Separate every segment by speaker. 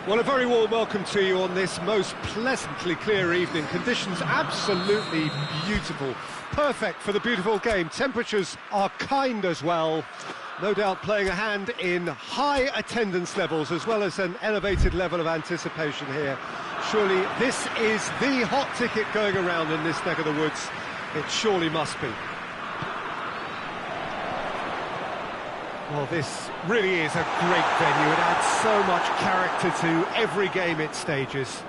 Speaker 1: Well, a very warm welcome to you on this most pleasantly clear evening. Conditions absolutely beautiful. Perfect for the beautiful game. Temperatures are kind as well. No doubt playing a hand in high attendance levels as well as an elevated level of anticipation here. Surely this is the hot ticket going around in this neck of the woods. It surely must be. Well, this really is a great venue. It adds so much character to every game it stages.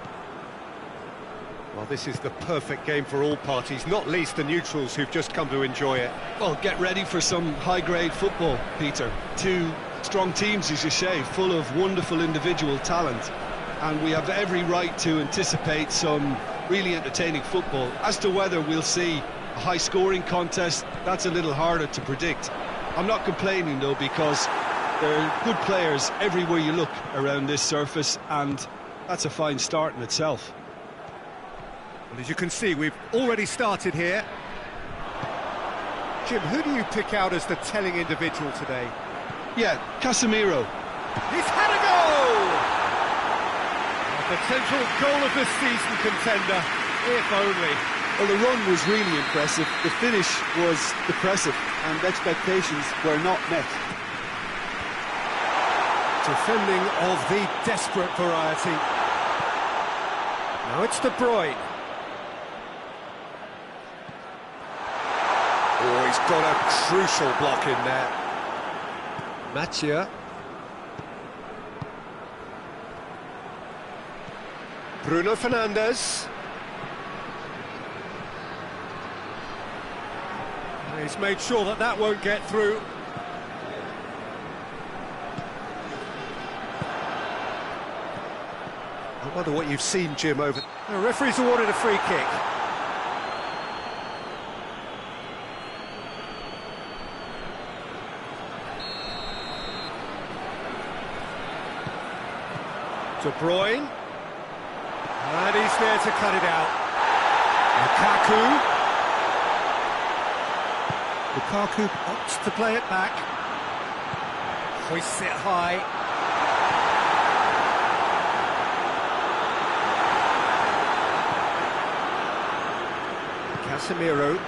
Speaker 1: Well, this is the perfect game for all parties, not least the neutrals who've just come to enjoy it.
Speaker 2: Well, get ready for some high-grade football, Peter. Two strong teams, as you say, full of wonderful individual talent. And we have every right to anticipate some really entertaining football. As to whether we'll see a high-scoring contest, that's a little harder to predict. I'm not complaining, though, because there are good players everywhere you look around this surface, and that's a fine start in itself.
Speaker 1: Well, as you can see, we've already started here. Jim, who do you pick out as the telling individual today?
Speaker 2: Yeah, Casemiro.
Speaker 1: He's had a goal! A potential goal of the season contender, if only.
Speaker 3: Well, the run was really impressive, the finish was depressive, and expectations were not met.
Speaker 1: Defending of the desperate variety. Now it's De Bruyne. Oh, he's got a crucial block in there. Mathieu. Bruno Fernandes. He's made sure that that won't get through. I wonder what you've seen, Jim, over... The referee's awarded a free kick. De Bruyne. And he's there to cut it out. Lukaku. Lukaku opts to play it back. Hoists it high. Casemiro.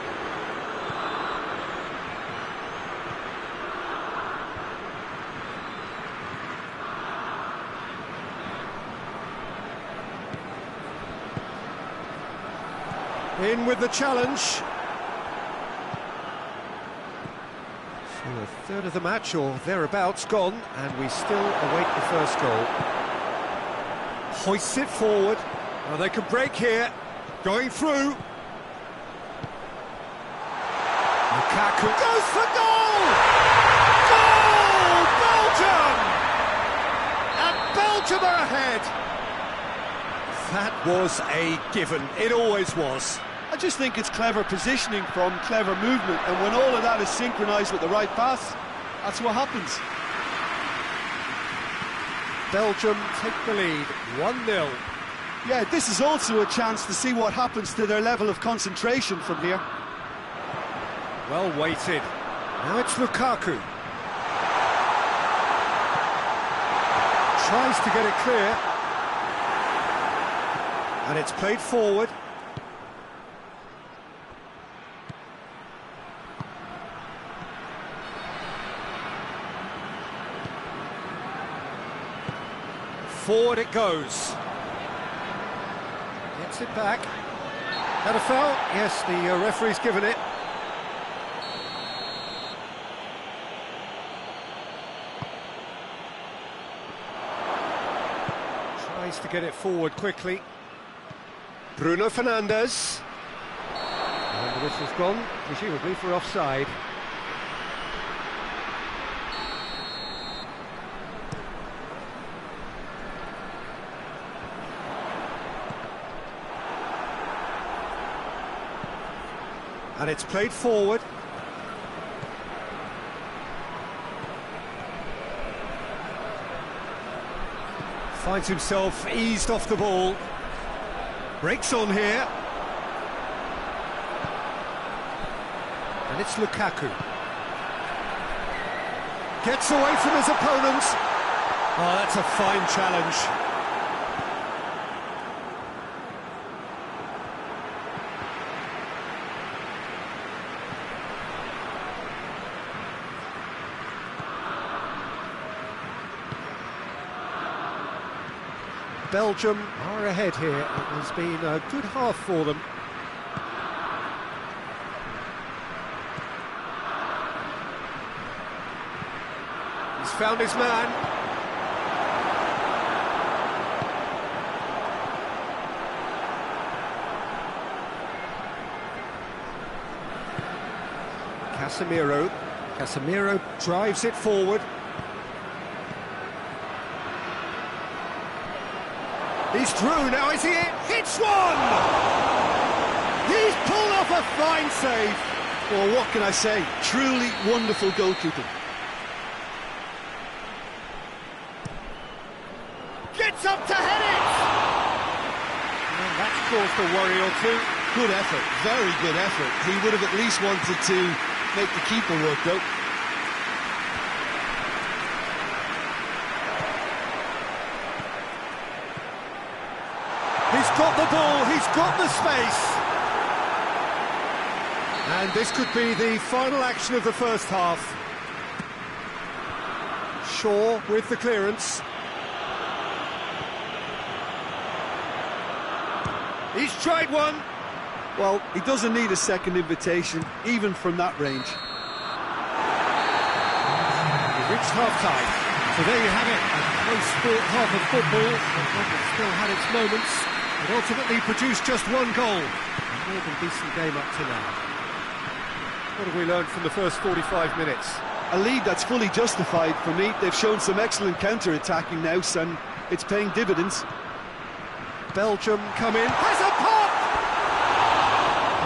Speaker 1: In with the challenge. So a third of the match, or thereabouts, gone, and we still await the first goal. Hoists it forward. Well, they can break here. Going through. Lukaku goes for goal! Goal! Belgium! And Belgium are ahead! That was a given. It always was.
Speaker 3: I just think it's clever positioning from clever movement, and when all of that is synchronised with the right pass, that's what happens.
Speaker 1: Belgium take the lead, 1-0.
Speaker 3: Yeah, this is also a chance to see what happens to their level of concentration from here.
Speaker 1: Well weighted. Now it's Lukaku. Tries to get it clear. And it's played forward. Forward it goes. Gets it back. Had a foul? Yes, the referee's given it. Tries to get it forward quickly. Bruno Fernandes. And the whistle's gone, presumably for offside. And it's played forward. Finds himself eased off the ball. Breaks on here. And it's Lukaku. Gets away from his opponents. Oh, that's a fine challenge. Belgium are ahead here. It has been a good half for them. He's found his man. Casemiro drives it forward. He's through, now is he it? Hits one! He's pulled off a fine save.
Speaker 3: Well, what can I say? Truly wonderful goalkeeping.
Speaker 1: Gets up to head it! And that's caused a worry or two.
Speaker 2: Good effort, very good effort. He would have at least wanted to make the keeper work, though.
Speaker 1: He's got the ball, he's got the space. And this could be the final action of the first half. Shaw with the clearance. He's tried one.
Speaker 3: Well, he doesn't need a second invitation, even from that range.
Speaker 1: We've reached half-time. So there you have it, a close-fought half of football, but one that still had its moments, and ultimately produced just one goal. A more than decent game up to now. What have we learned from the first 45 minutes?
Speaker 3: A lead that's fully justified for me. They've shown some excellent counter-attacking now, and it's paying dividends.
Speaker 1: Belgium come in, has a pop!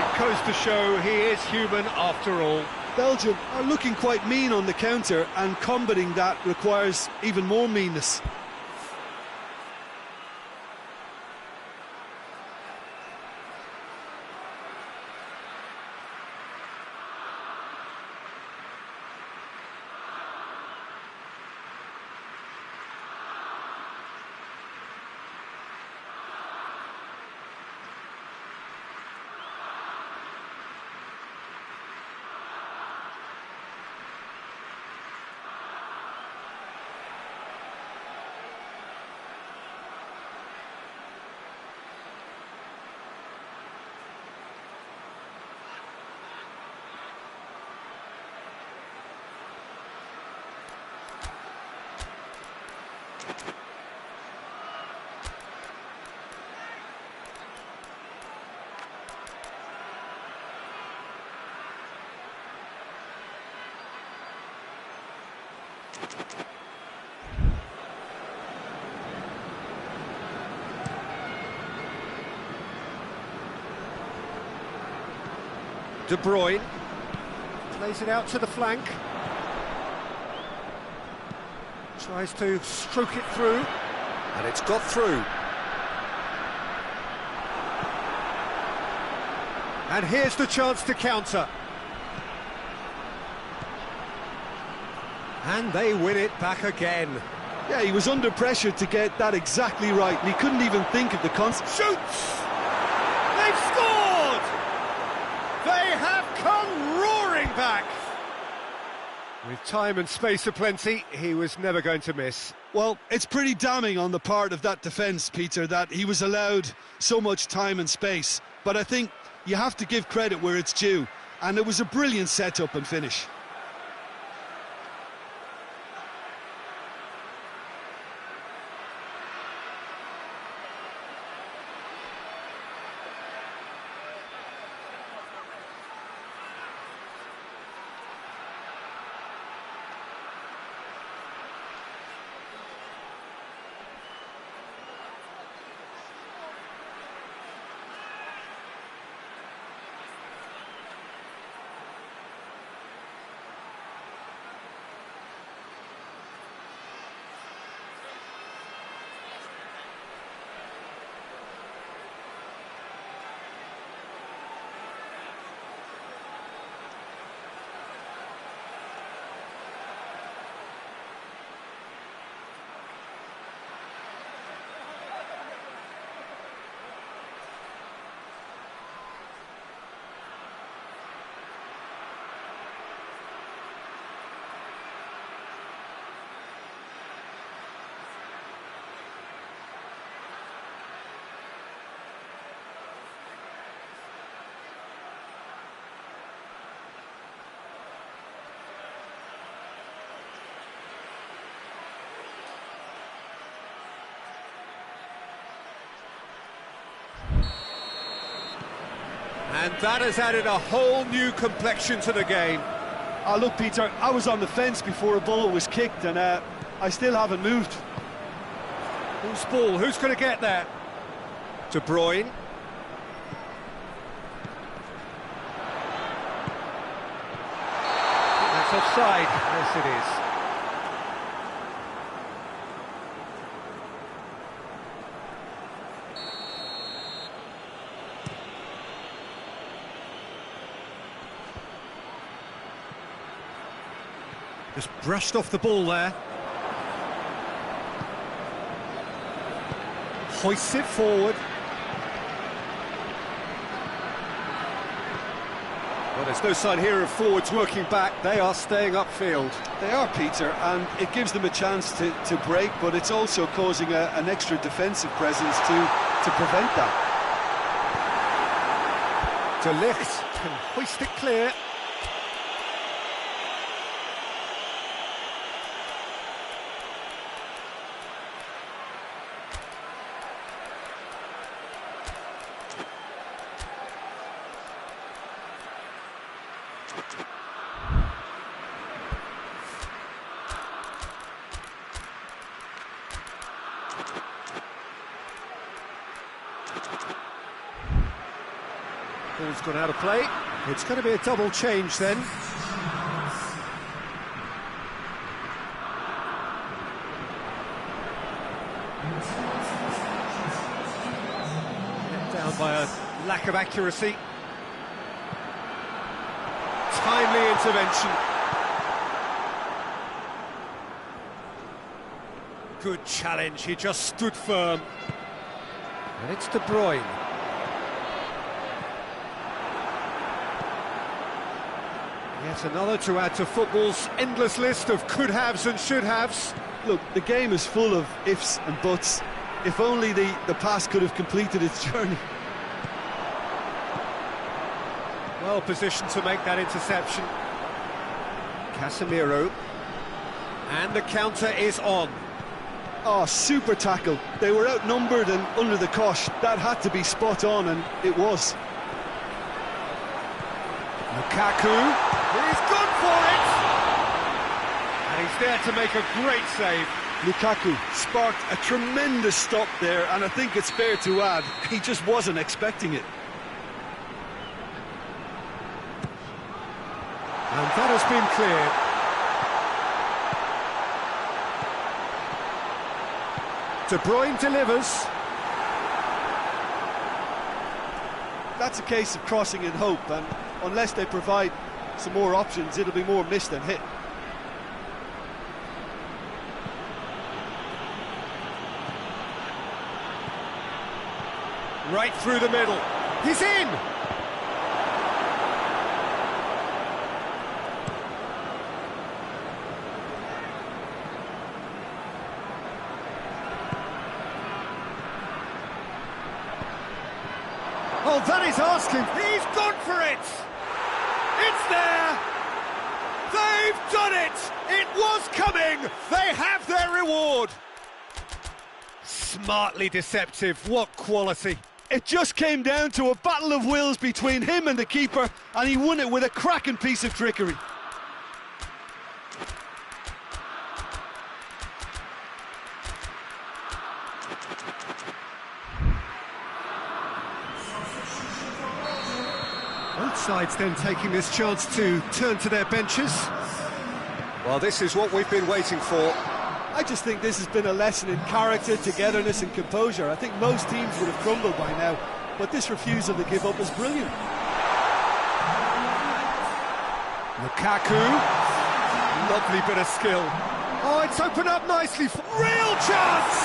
Speaker 1: It goes to show he is human after all.
Speaker 3: Belgium are looking quite mean on the counter, and combating that requires even more meanness.
Speaker 1: De Bruyne plays it out to the flank. Tries to stroke it through, and it's got through. And here's the chance to counter. And they win it back again.
Speaker 3: Yeah, he was under pressure to get that exactly right, and he couldn't even think of the concept.
Speaker 1: Shoots! They've scored! They have come roaring back! With time and space aplenty, he was never going to miss.
Speaker 2: Well, it's pretty damning on the part of that defence, Peter, that he was allowed so much time and space. But I think you have to give credit where it's due, and it was a brilliant set-up and finish.
Speaker 1: And that has added a whole new complexion to the game.
Speaker 3: Look, Peter, I was on the fence before a ball was kicked, and I still haven't moved.
Speaker 1: Whose ball? Who's going to get there? De Bruyne. That's offside. Yes, it is. Just brushed off the ball there. Hoists it forward. Well, there's no sign here of forwards working back. They are staying upfield.
Speaker 3: They are, Peter, and it gives them a chance to break, but it's also causing an extra defensive presence to prevent that.
Speaker 1: De Ligt can hoist it clear. Ball's gone out of play. It's going to be a double change then. Let down by a lack of accuracy. Timely intervention. Good challenge, he just stood firm. And it's De Bruyne. Yet another to add to football's endless list of could-haves and should-haves.
Speaker 3: Look, the game is full of ifs and buts. If only the pass could have completed its journey.
Speaker 1: Well positioned to make that interception. Casemiro. And the counter is on.
Speaker 3: Oh, super tackle. They were outnumbered and under the cosh. That had to be spot on, and it was.
Speaker 1: Lukaku. He's gone for it! And he's there to make a great save.
Speaker 3: Lukaku sparked a tremendous stop there, and I think it's fair to add, he just wasn't expecting it.
Speaker 1: And that has been cleared. De Bruyne delivers.
Speaker 3: That's a case of crossing in hope, and unless they provide some more options, it'll be more miss than hit.
Speaker 1: Right through the middle. He's in! Oh, that is asking. He's gone for it! It's there! They've done it! It was coming! They have their reward! Smartly deceptive, what quality!
Speaker 3: It just came down to a battle of wills between him and the keeper, and he won it with a cracking piece of trickery.
Speaker 1: Both sides then taking this chance to turn to their benches. Well, this is what we've been waiting for.
Speaker 3: I just think this has been a lesson in character, togetherness and composure. I think most teams would have crumbled by now, but this refusal to give up is brilliant.
Speaker 1: Lukaku, lovely bit of skill. Oh, it's opened up nicely. Real chance!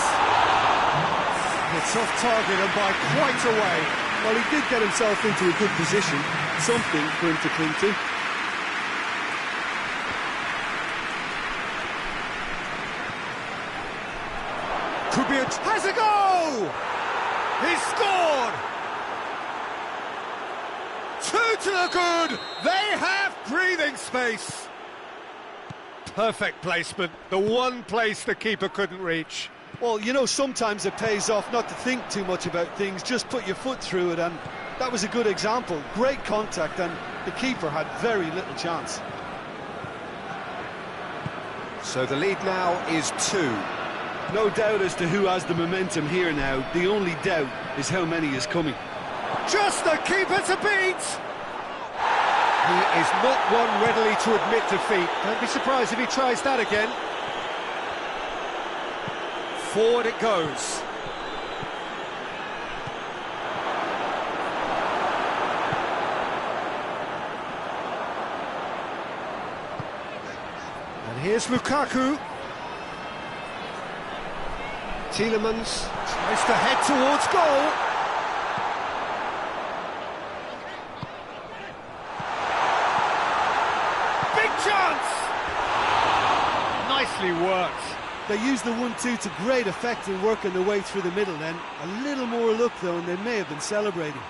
Speaker 1: It's off target and by quite a way.
Speaker 3: Well, he did get himself into a good position, something for him to cling to.
Speaker 1: Could be has a goal! He's scored! 2 to the good! They have breathing space! Perfect placement, the one place the keeper couldn't reach.
Speaker 3: Well, you know, sometimes it pays off not to think too much about things, just put your foot through it, and that was a good example. Great contact, and the keeper had very little chance.
Speaker 1: So the lead now is 2.
Speaker 2: No doubt as to who has the momentum here now. The only doubt is how many is coming.
Speaker 1: Just the keeper to beat! He is not one readily to admit defeat. Don't be surprised if he tries that again. Forward it goes. And here's Lukaku. Tielemans tries to head towards goal. Big chance! Nicely worked.
Speaker 3: They used the 1-2 to great effect in working their way through the middle then. A little more luck though, and they may have been celebrating.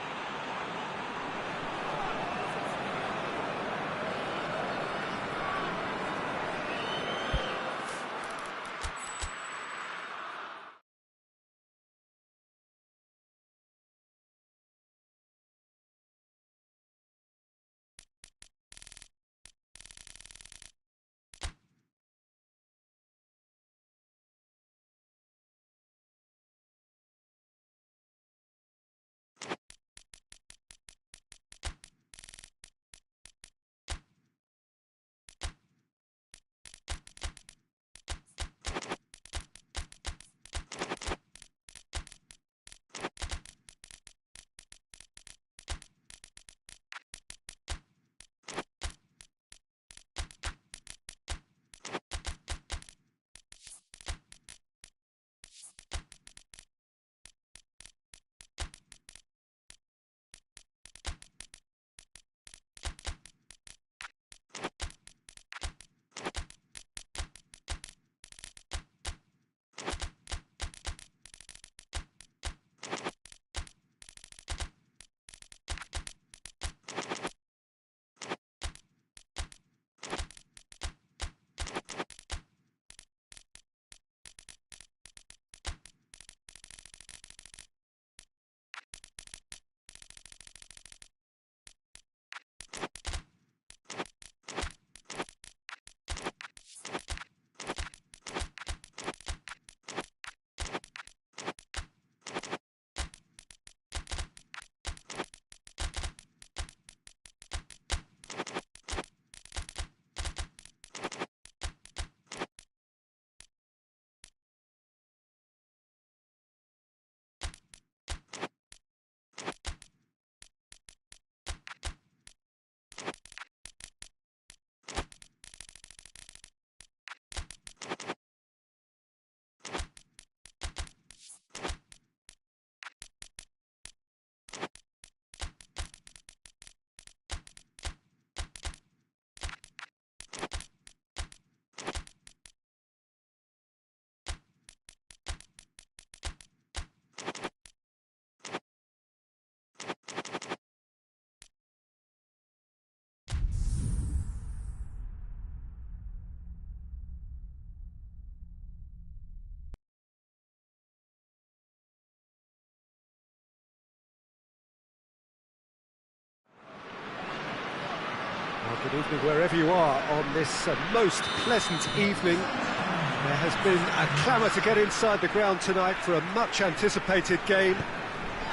Speaker 1: Well, good evening wherever you are on this most pleasant evening. There has been a clamour to get inside the ground tonight for a much anticipated game.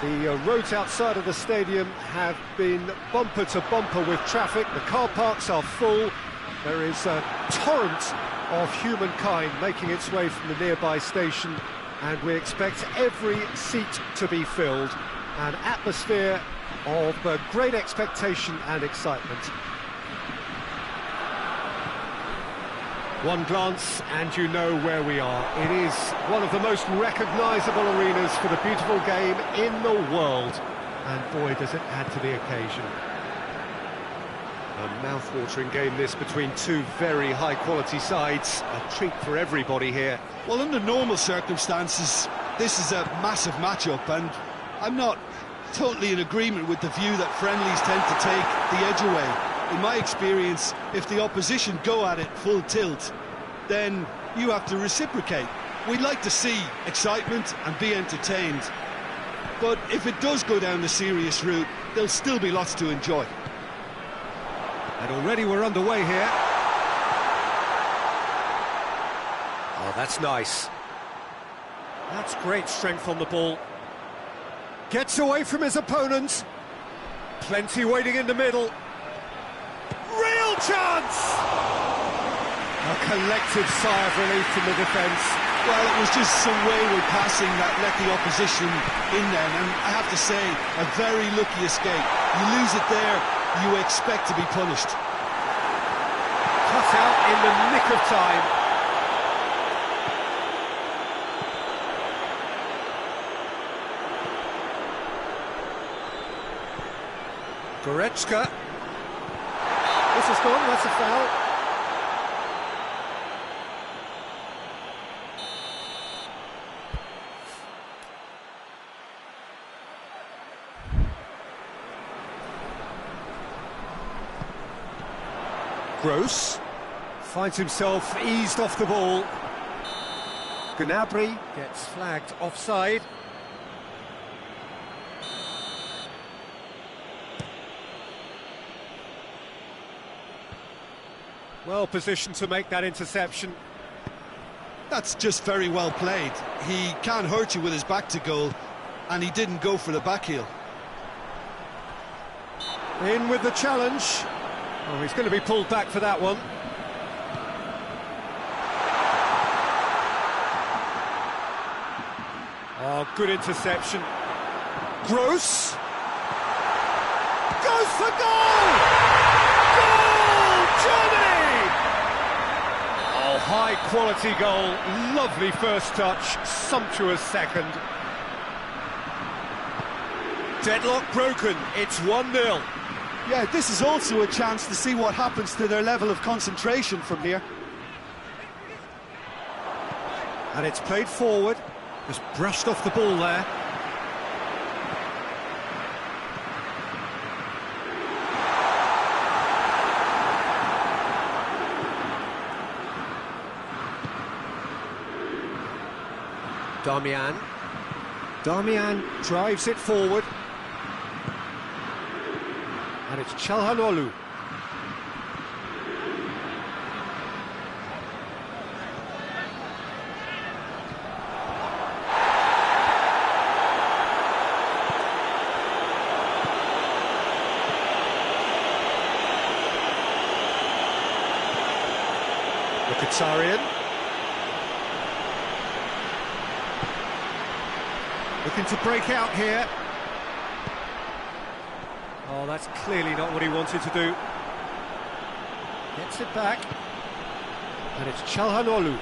Speaker 1: The roads outside of the stadium have been bumper to bumper with traffic. The car parks are full. There is a torrent of humankind making its way from the nearby station, and we expect every seat to be filled. An atmosphere of great expectation and excitement. One glance and you know where we are. It is one of the most recognisable arenas for the beautiful game in the world. And boy, does it add to the occasion. A mouth-watering game this between two very high-quality sides. A treat for everybody here.
Speaker 2: Well, under normal circumstances, this is a massive matchup, and I'm not totally in agreement with the view that friendlies tend to take the edge away. In my experience, if the opposition go at it full tilt, then you have to reciprocate. we'd like to see excitement and be entertained. But if it does go down the serious route, there'll still be lots to enjoy.
Speaker 1: And already we're underway here. Oh, that's nice. That's great strength on the ball. Gets away from his opponent. Plenty waiting in the middle. Real chance! A collective sigh of relief from the defence.
Speaker 2: Well, it was just some wayward passing that let the opposition in then, and I have to say, a very lucky escape. You lose it there, you expect to be punished.
Speaker 1: Cut out in the nick of time. Goretzka. This is gone, that's a foul. Gross finds himself eased off the ball. Gnabry gets flagged offside. Well positioned to make that interception.
Speaker 2: That's just very well played. He can't hurt you with his back to goal, and he didn't go for the back heel.
Speaker 1: In with the challenge. Oh, he's going to be pulled back for that one. Oh, good interception. Gross. Goes for goal! Goal! Germany! Oh, high quality goal. Lovely first touch. Sumptuous second. Deadlock broken. It's 1-0.
Speaker 3: Yeah, this is also a chance to see what happens to their level of concentration from here.
Speaker 1: And it's played forward. Just brushed off the ball there. Darmian. Darmian drives it forward. And it's Çalhanoğlu. Mkhitaryan. Looking to break out here. Oh, that's clearly not what he wanted to do. Gets it back. And it's Çalhanoğlu.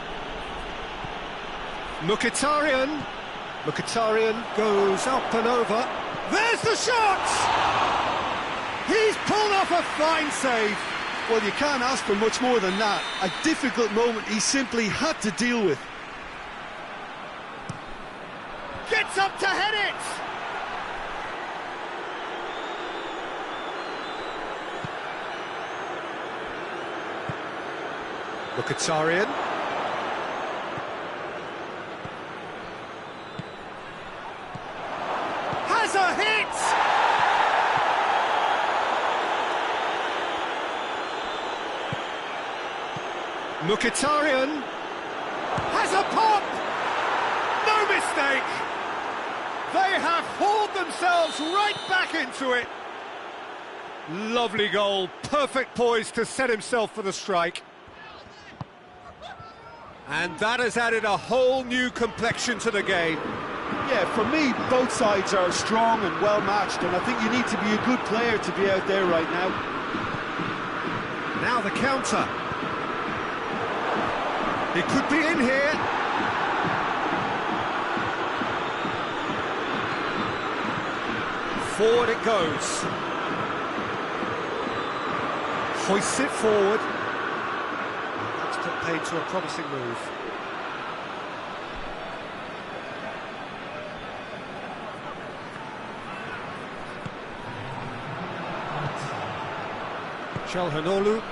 Speaker 1: Mkhitaryan. Mkhitaryan goes up and over. There's the shot! He's pulled off a fine save.
Speaker 3: Well, you can't ask for much more than that. A difficult moment he simply had to deal with.
Speaker 1: Gets up to head it! Mkhitaryan. Has a hit! Mkhitaryan has a pop! No mistake! They have hauled themselves right back into it. Lovely goal, perfect poise to set himself for the strike. And that has added a whole new complexion to the game.
Speaker 3: Yeah, for me, both sides are strong and well matched, and I think you need to be a good player to be out there right now.
Speaker 1: Now the counter. It could be in here. Forward it goes. Hoists it forward. That's put paid to a promising move. Çalhanoğlu.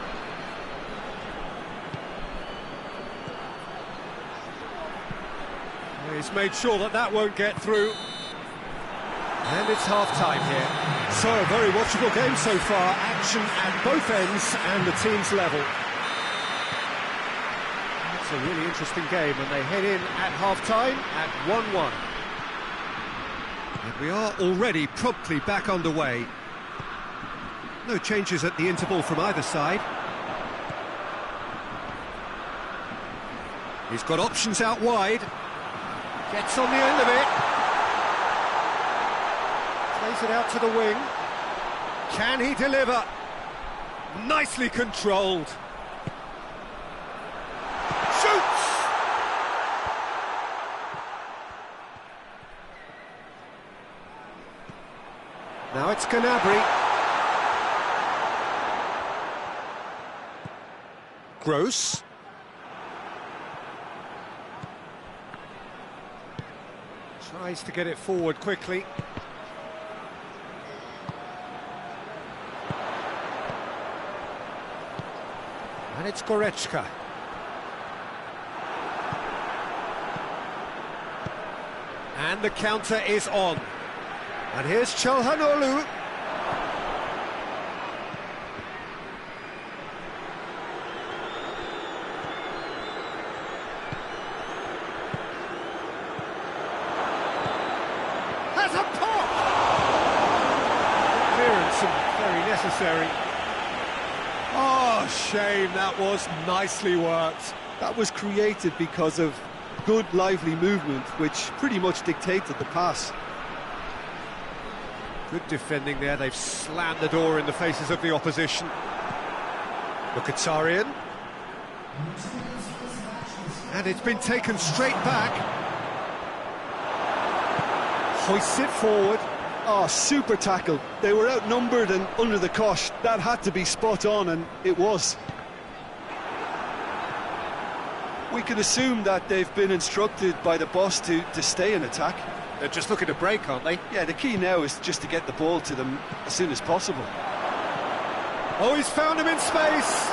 Speaker 1: He's made sure that that won't get through. And it's half-time here. So, a very watchable game so far. Action at both ends and the team's level. It's a really interesting game, and they head in at half-time at 1-1. And we are already promptly back underway. No changes at the interval from either side. He's got options out wide. Gets on the end of it. Plays it out to the wing. Can he deliver? Nicely controlled. Shoots! Now it's Gnabry. Gross. Tries to get it forward quickly. And it's Goretzka. And the counter is on. And here's Çalhanoğlu. Has a pop! Clearance and very necessary. Oh, shame, that was nicely worked.
Speaker 3: That was created because of good, lively movement, which pretty much dictated the pass.
Speaker 1: Good defending there, they've slammed the door in the faces of the opposition. Mkhitaryan. And it's been taken straight back. Hoists it forward.
Speaker 3: Oh, super tackle. They were outnumbered and under the cosh. That had to be spot on, and it was. We can assume that they've been instructed by the boss to stay in attack.
Speaker 1: They're just looking to break, aren't they?
Speaker 3: Yeah, the key now is just to get the ball to them as soon as possible.
Speaker 1: Oh, he's found him in space!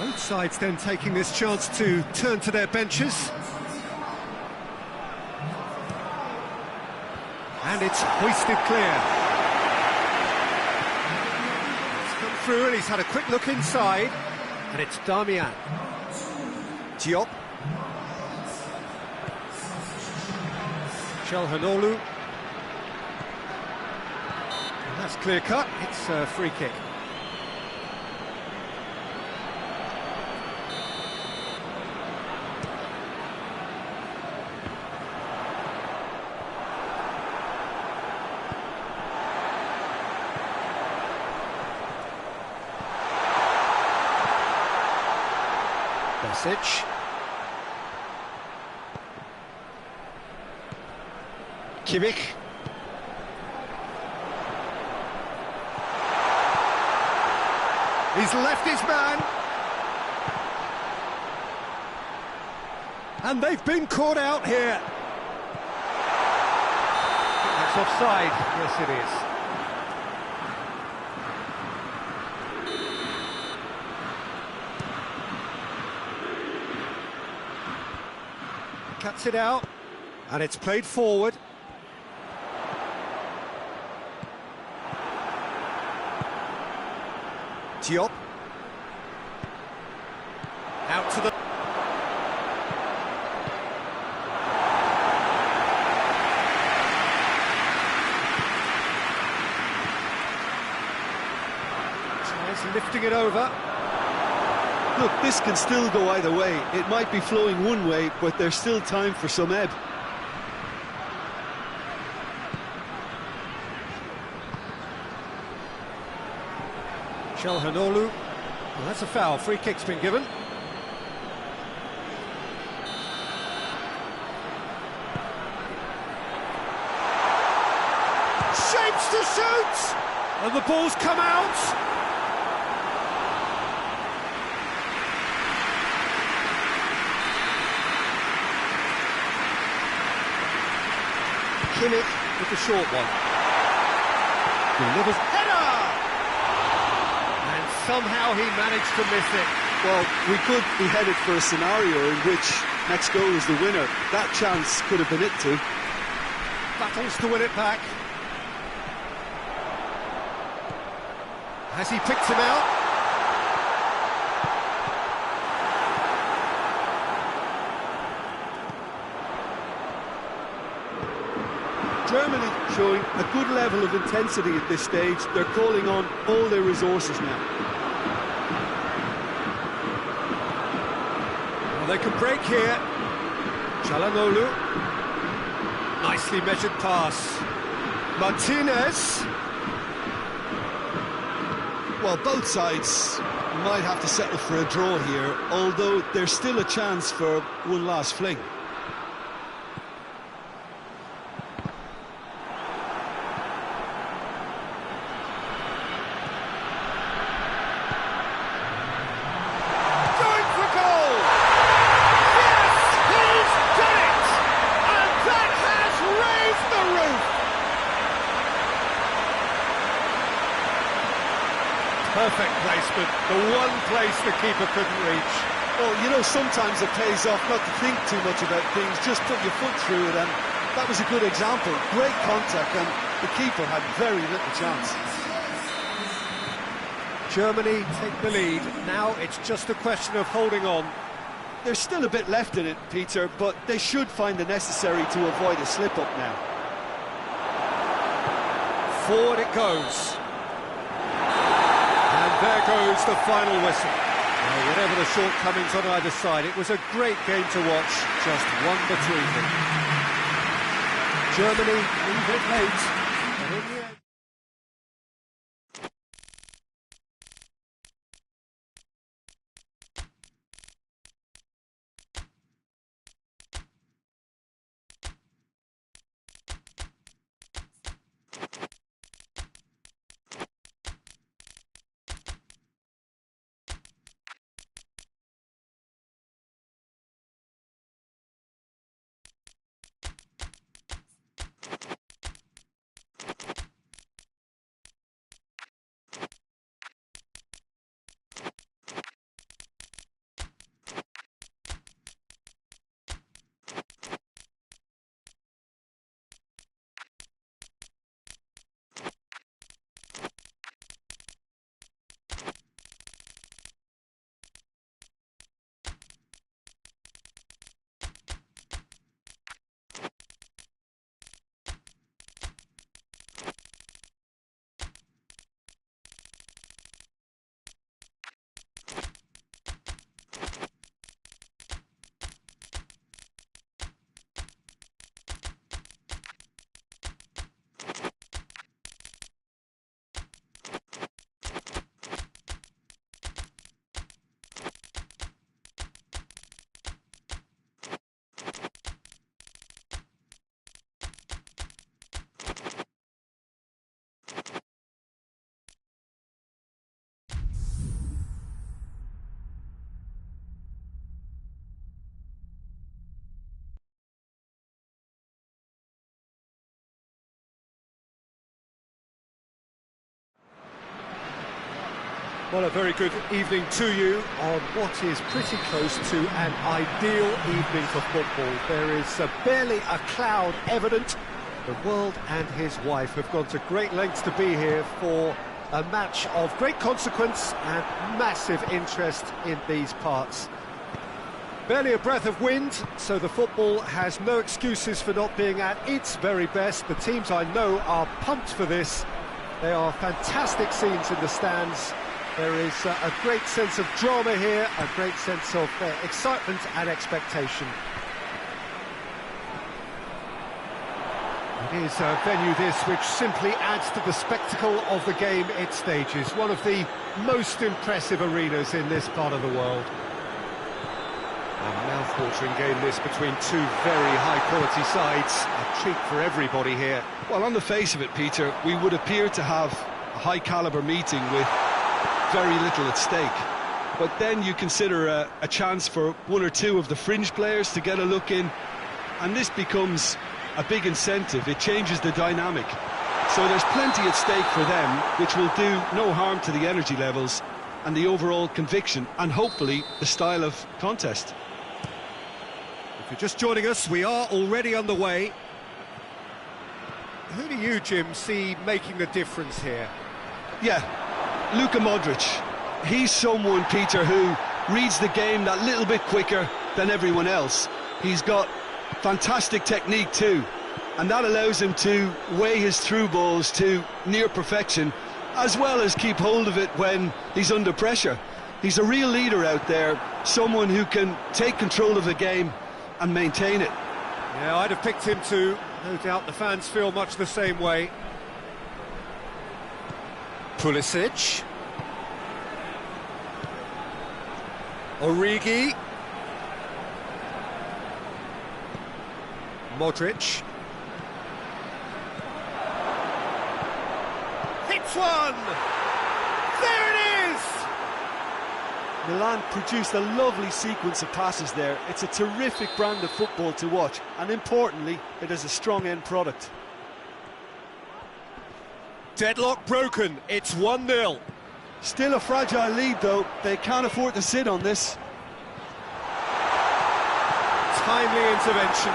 Speaker 1: Both sides then taking this chance to turn to their benches. And it's hoisted clear. It's come through and he's had a quick look inside. And it's Darmian. Diop. Çalhanoğlu. And that's clear cut, it's a free kick. Besic. Kimmich. He's left his man. And they've been caught out here. That's offside. Yes, it is. Cuts it out, and it's played forward. Diop. Out to the... He's lifting it over.
Speaker 3: Look, this can still go either way. It might be flowing one way, but there's still time for some ebb.
Speaker 1: Calhanoglu. Well, that's a foul. Free kick's been given. Shapes to shoot! And the ball's come out! Kimmich with the short one. Delivers header! And somehow he managed to miss it.
Speaker 3: Well, we could be headed for a scenario in which next goal is the winner. That chance could have been it too.
Speaker 1: Battles to win it back. Has he picked him out?
Speaker 3: Germany showing a good level of intensity at this stage. They're calling on all their resources now.
Speaker 1: Well, they can break here. Calhanoglu. Nicely measured pass. Martinez.
Speaker 2: Well, both sides might have to settle for a draw here, although there's still a chance for one last fling.
Speaker 1: Going for goal! Yes, he's done it! And that has raised the roof! Perfect placement, the one place the keeper couldn't reach.
Speaker 3: Well, you know, sometimes it pays off not to think too much about things, just put your foot through it, and that was a good example. Great contact, and the keeper had very little chance.
Speaker 1: Germany take the lead. Now it's just a question of holding on.
Speaker 3: There's still a bit left in it, Peter, but they should find the necessary to avoid a slip-up now.
Speaker 1: Forward it goes. And there goes the final whistle. Well, whatever the shortcomings on either side, it was a great game to watch, just one between them. Germany leave it late, and in the end... Well, a very good evening to you on what is pretty close to an ideal evening for football. There is barely a cloud evident. The world and his wife have gone to great lengths to be here for a match of great consequence and massive interest in these parts. Barely a breath of wind, so the football has no excuses for not being at its very best. The teams I know are pumped for this. They are fantastic scenes in the stands. There is a great sense of drama here, a great sense of excitement and expectation. It is a venue this which simply adds to the spectacle of the game it stages. One of the most impressive arenas in this part of the world. A mouth-watering game this between two very high-quality sides. A treat for everybody here.
Speaker 2: Well, on the face of it, Peter, we would appear to have a high-caliber meeting with very little at stake. But then you consider a chance for one or two of the fringe players to get a look in, and this becomes a big incentive. It changes the dynamic. So there's plenty at stake for them, which will do no harm to the energy levels and the overall conviction, and hopefully the style of contest.
Speaker 1: If you're just joining us, we are already underway. Who do you, Jim, see making the difference here?
Speaker 2: Yeah, Luka Modric. He's someone, Peter, who reads the game that little bit quicker than everyone else. He's got fantastic technique too, and that allows him to weigh his through balls to near perfection, as well as keep hold of it when he's under pressure. He's a real leader out there, someone who can take control of the game and maintain it.
Speaker 1: Yeah, I'd have picked him too. No doubt the fans feel much the same way. Pulisic. Origi. Modric. Hits one! There it is!
Speaker 3: Milan produced a lovely sequence of passes there. It's a terrific brand of football to watch, and importantly, it is a strong end product.
Speaker 1: Deadlock broken, it's 1-0.
Speaker 3: Still a fragile lead though, they can't afford to sit on this.
Speaker 1: Timely intervention.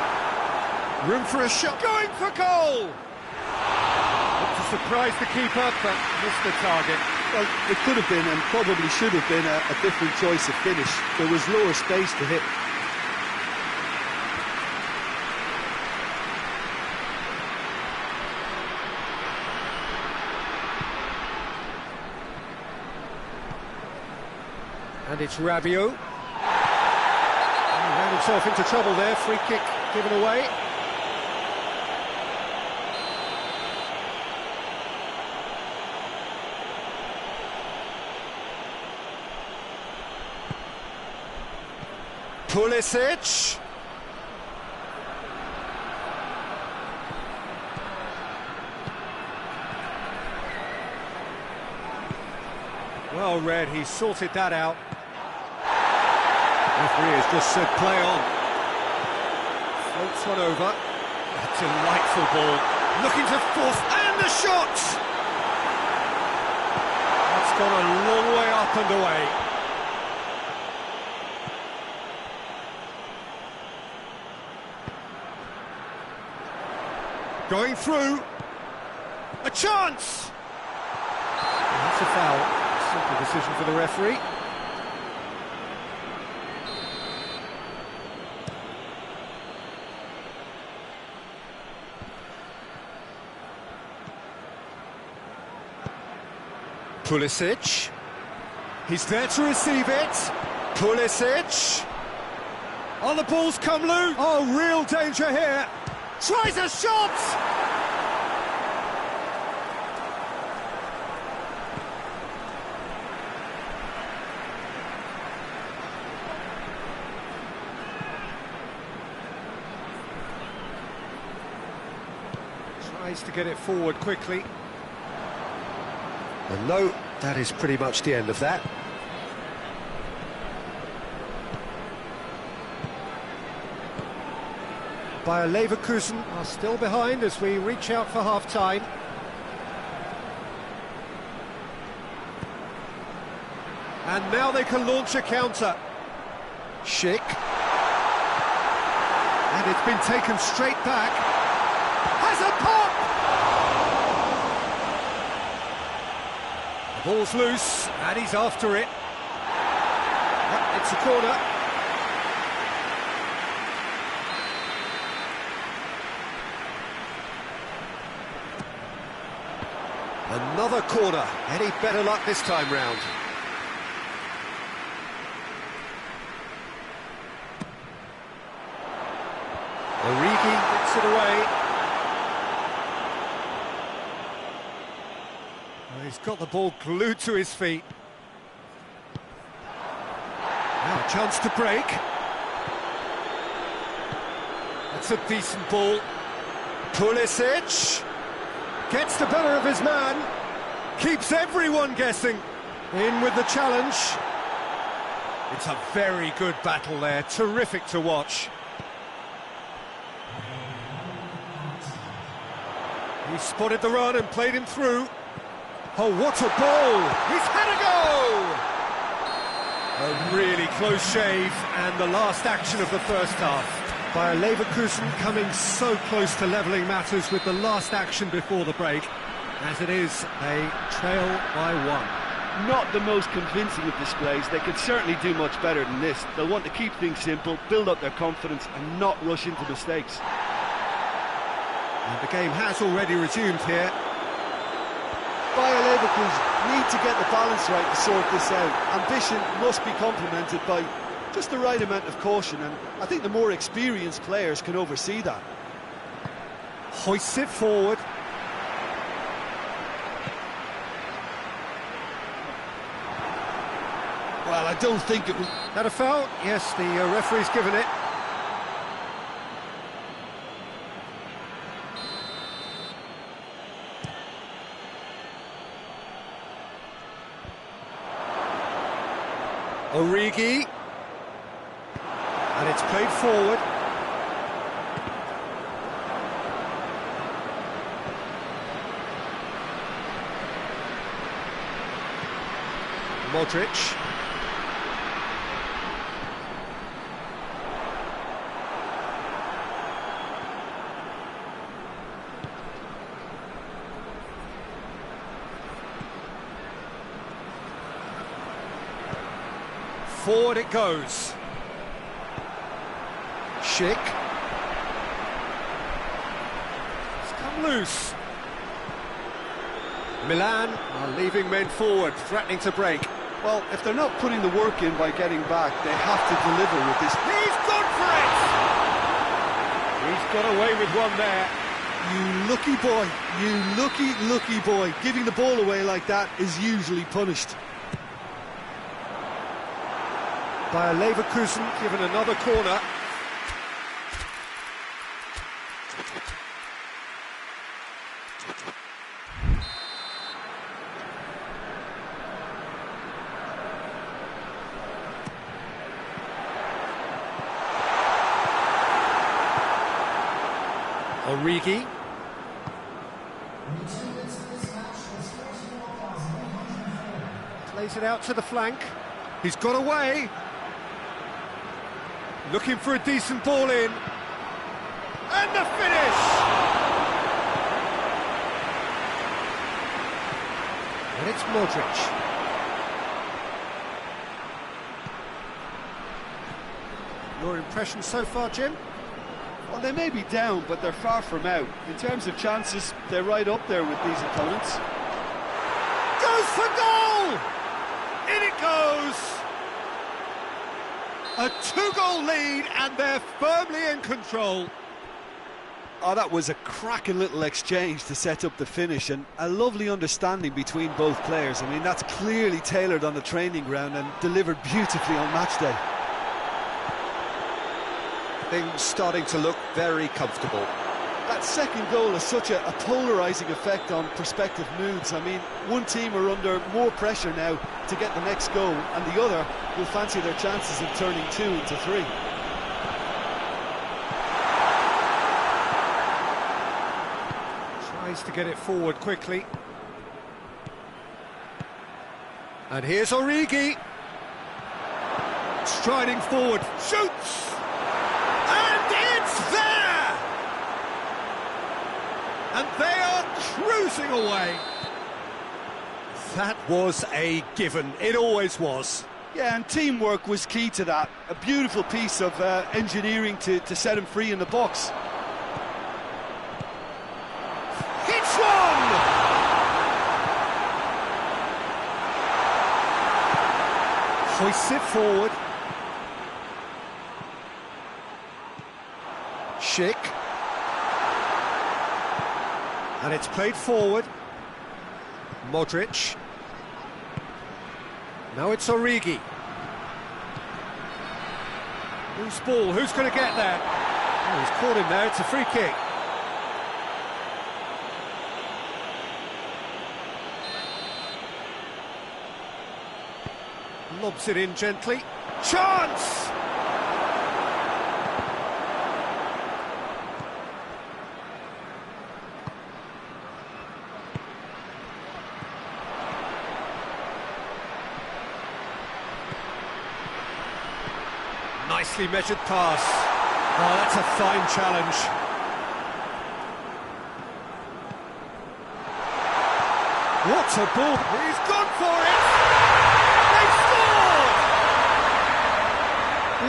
Speaker 1: Room for a shot, going for goal! To surprise the keeper, but missed the target.
Speaker 3: Well, it could have been, and probably should have been, a different choice of finish. There was lower space to hit.
Speaker 1: And it's Rabiot. He ran himself into trouble there, free kick given away. Pulisic. Well read, he sorted that out. Referee has just said play on. Floats one over. A delightful ball. Looking to force, and the shot! That's gone a long way up and away. Going through. A chance! That's a foul. Simple decision for the referee. Pulisic. He's there to receive it. Pulisic. Oh, the ball's come loose. Oh, real danger here. Tries a shot! Tries to get it forward quickly. And no, that is pretty much the end of that. Bayer Leverkusen are still behind as we reach out for half-time. And now they can launch a counter. Schick. And it's been taken straight back. Has a pop! The ball's loose, and he's after it. Yep, it's a corner. Another corner. Any better luck this time round? Puts it away. Well, he's got the ball glued to his feet. Now a chance to break. That's a decent ball. Pulisic gets the better of his man. Keeps everyone guessing. In with the challenge. It's a very good battle there. Terrific to watch. He spotted the run and played him through. Oh, what a ball! He's had a go! A really close shave, and the last action of the first half. Bayer Leverkusen coming so close to levelling matters with the last action before the break. As it is, they trail by 1.
Speaker 3: Not the most convincing of displays. They could certainly do much better than this. They'll want to keep things simple, build up their confidence and not rush into mistakes.
Speaker 1: And the game has already resumed here.
Speaker 3: Bayer Leverkusen need to get the balance right to sort this out. Ambition must be complemented by just the right amount of caution, and I think the more experienced players can oversee that.
Speaker 1: Hoists it forward.
Speaker 3: Well, I don't think it was...
Speaker 1: That a foul? Yes, the referee's given it. Origi. And it's played forward. Modric. Forward it goes. Schick. It's come loose. Milan are leaving men forward, threatening to break.
Speaker 3: Well, if they're not putting the work in by getting back, they have to deliver with this.
Speaker 1: He's gone for it! He's got away with one there.
Speaker 3: You lucky boy, you lucky boy. Giving the ball away like that is usually punished.
Speaker 1: Bayer Leverkusen given another corner. Origi. Plays it out to the flank. He's got away. Looking for a decent ball in. And the finish! And it's Modric. Your impression so far, Jim?
Speaker 3: Well, they may be down, but they're far from out. In terms of chances, they're right up there with these opponents.
Speaker 1: Goes for goal! In it goes! A 2-goal lead, and they're firmly in control.
Speaker 3: Oh, that was a cracking little exchange to set up the finish, and a lovely understanding between both players. I mean, that's clearly tailored on the training ground and delivered beautifully on match day.
Speaker 1: Things starting to look very comfortable.
Speaker 3: That second goal has such a polarising effect on prospective moods. I mean, one team are under more pressure now to get the next goal, and the other will fancy their chances of turning 2 into 3.
Speaker 1: Tries to get it forward quickly. And here's Origi. Striding forward, shoots! And it's there! And they are cruising away. That was a given. It always was.
Speaker 3: Yeah, and teamwork was key to that. A beautiful piece of engineering to set him free in the box.
Speaker 1: Hits one! Hoists it forward. Schick. And it's played forward. Modric. Now it's Origi. Loose ball, who's going to get there? Oh, he's caught him there, it's a free kick. Lobs it in gently. Chance! Nicely measured pass. Oh, that's a fine challenge. What a ball! He's gone for it! They've scored!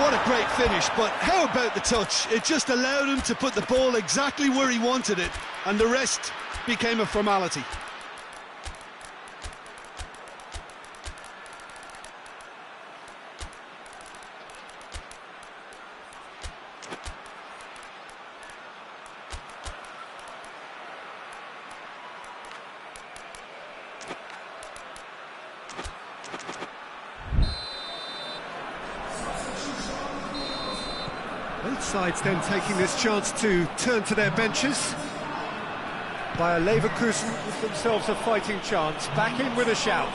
Speaker 3: What a great finish, but how about the touch? It just allowed him to put the ball exactly where he wanted it, and the rest became a formality.
Speaker 1: Both sides then taking this chance to turn to their benches. Bayer Leverkusen with themselves a fighting chance, back in with a shout.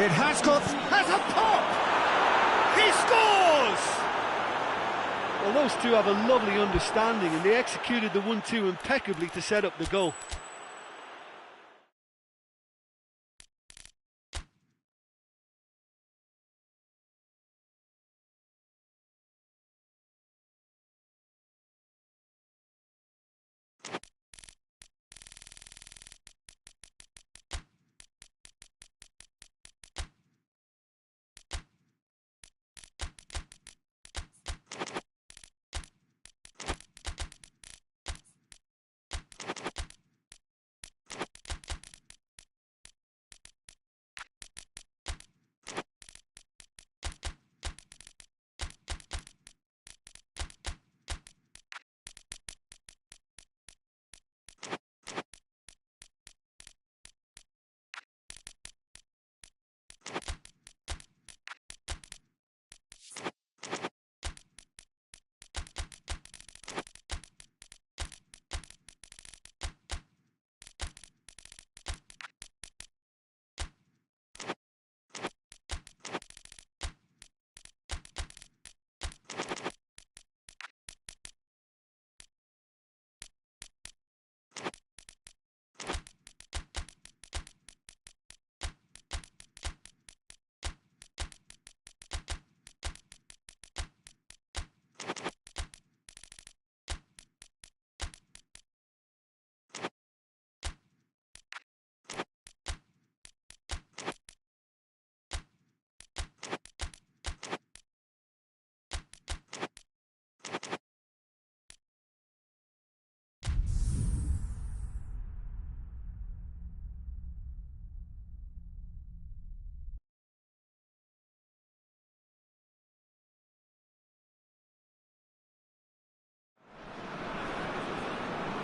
Speaker 1: It has a pop! He scores!
Speaker 3: Well, those two have a lovely understanding, and they executed the 1-2 impeccably to set up the goal.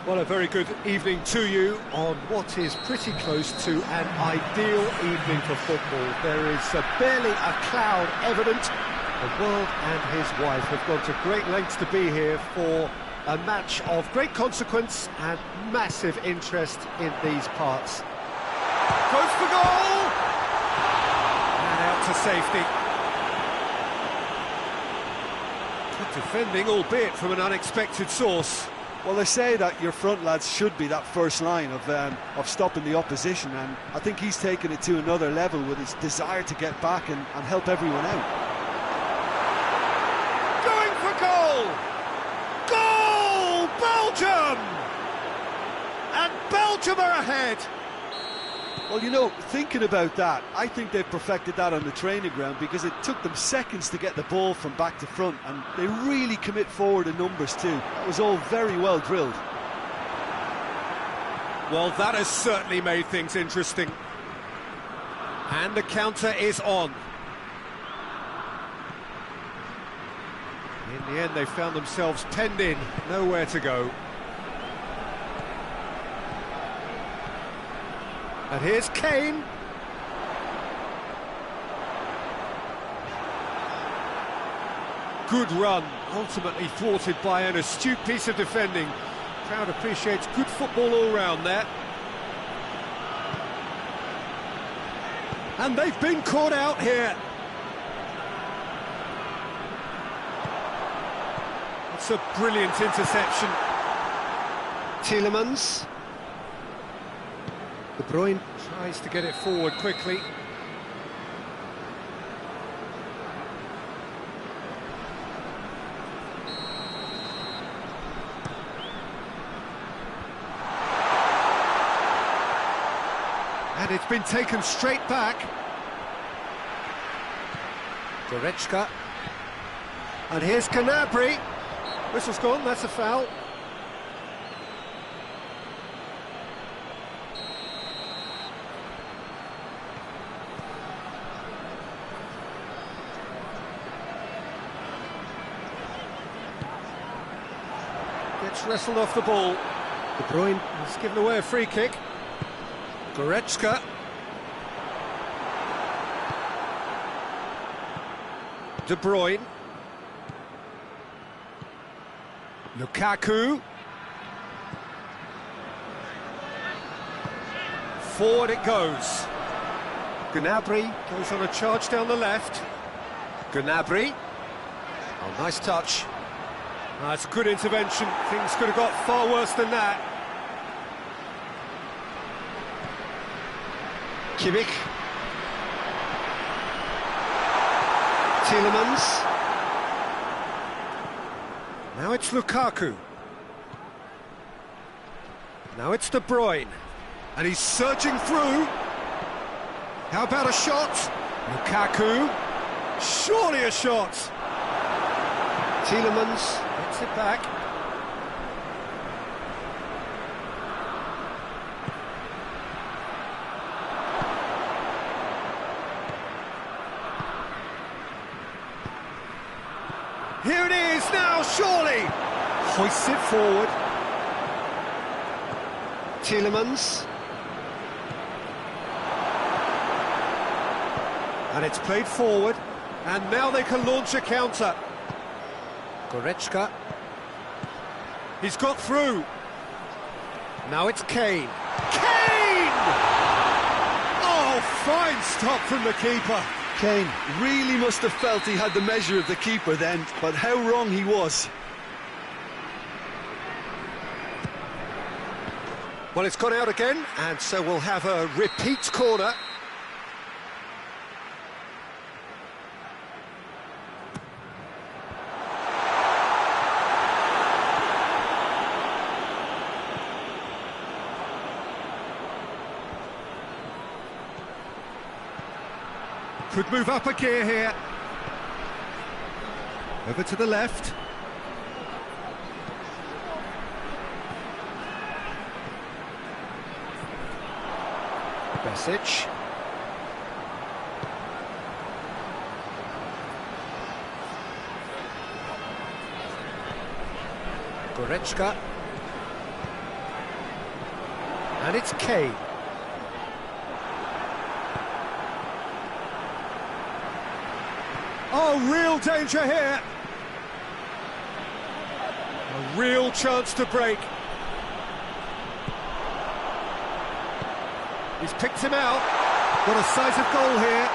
Speaker 1: Well, a very good evening to you on what is pretty close to an ideal evening for football. There is barely a cloud evident. The world and his wife have gone to great lengths to be here for a match of great consequence and massive interest in these parts. Goes for goal! And out to safety. Good defending, albeit from an unexpected source.
Speaker 3: Well, they say that your front lads should be that first line of stopping the opposition, and I think he's taken it to another level with his desire to get back and help everyone out.
Speaker 1: Going for goal! Goal! Belgium! And Belgium are ahead!
Speaker 3: Well, you know, thinking about that, I think they've perfected that on the training ground, because it took them seconds to get the ball from back to front, and they really commit forward in numbers too. That was all very well drilled.
Speaker 1: Well, that has certainly made things interesting. And the counter is on. In the end, they found themselves penned in, nowhere to go. And here's Kane. Good run, ultimately thwarted by an astute piece of defending. Crowd appreciates good football all round there. And they've been caught out here. It's a brilliant interception. Tielemans. De Bruyne tries to get it forward quickly. And it's been taken straight back. Goretzka. And here's Gnabry. Whistle's gone, that's a foul. Gets wrestled off the ball. De Bruyne has given away a free kick. Goretzka. De Bruyne. Lukaku. Forward it goes. Gnabry goes on a charge down the left. Gnabry. Oh, nice touch. That's good intervention. Things could have got far worse than that. Kimmich. Tielemans. Now it's Lukaku. Now it's De Bruyne. And he's surging through. How about a shot? Lukaku. Surely a shot. Tielemans gets it back. Here it is now, surely! Hoists it forward. Tielemans. And it's played forward. And now they can launch a counter. Goretzka. He's got through. Now it's Kane. Kane! Oh, fine stop from the keeper.
Speaker 3: Kane really must have felt he had the measure of the keeper then, but how wrong he was.
Speaker 1: Well, it's gone out again, and so we'll have a repeat corner. Could move up a gear here. Over to the left. Besic. Goretzka. And it's Kane. Oh, real danger here. A real chance to break. He's picked him out. Got a sight of goal here.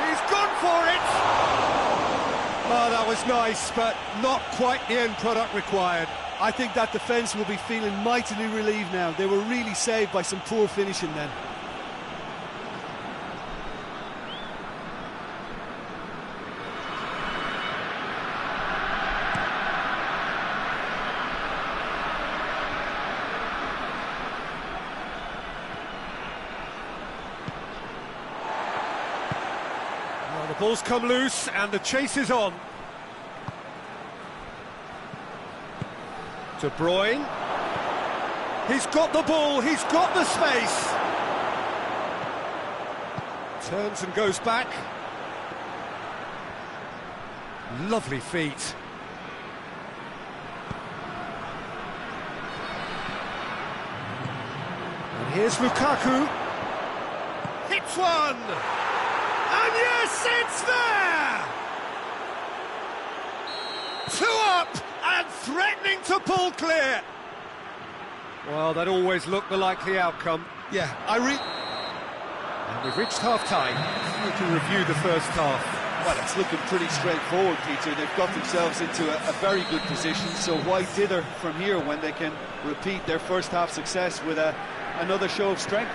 Speaker 1: He's gone for it. Oh, that was nice, but not quite the end product required.
Speaker 3: I think that defence will be feeling mightily relieved now. They were really saved by some poor finishing then.
Speaker 1: Well, the ball's come loose and the chase is on. De Bruyne. He's got the ball, he's got the space. Turns and goes back. Lovely feet. And here's Lukaku. this one! And yes, it's there! 2 up and threatening to pull clear. Well, that always looked the likely outcome.
Speaker 2: Yeah,
Speaker 1: And we've reached half-time. We can review the first half.
Speaker 3: Well, it's looking pretty straightforward, Peter. They've got themselves into a very good position, so why dither from here when they can repeat their first half success with another show of strength?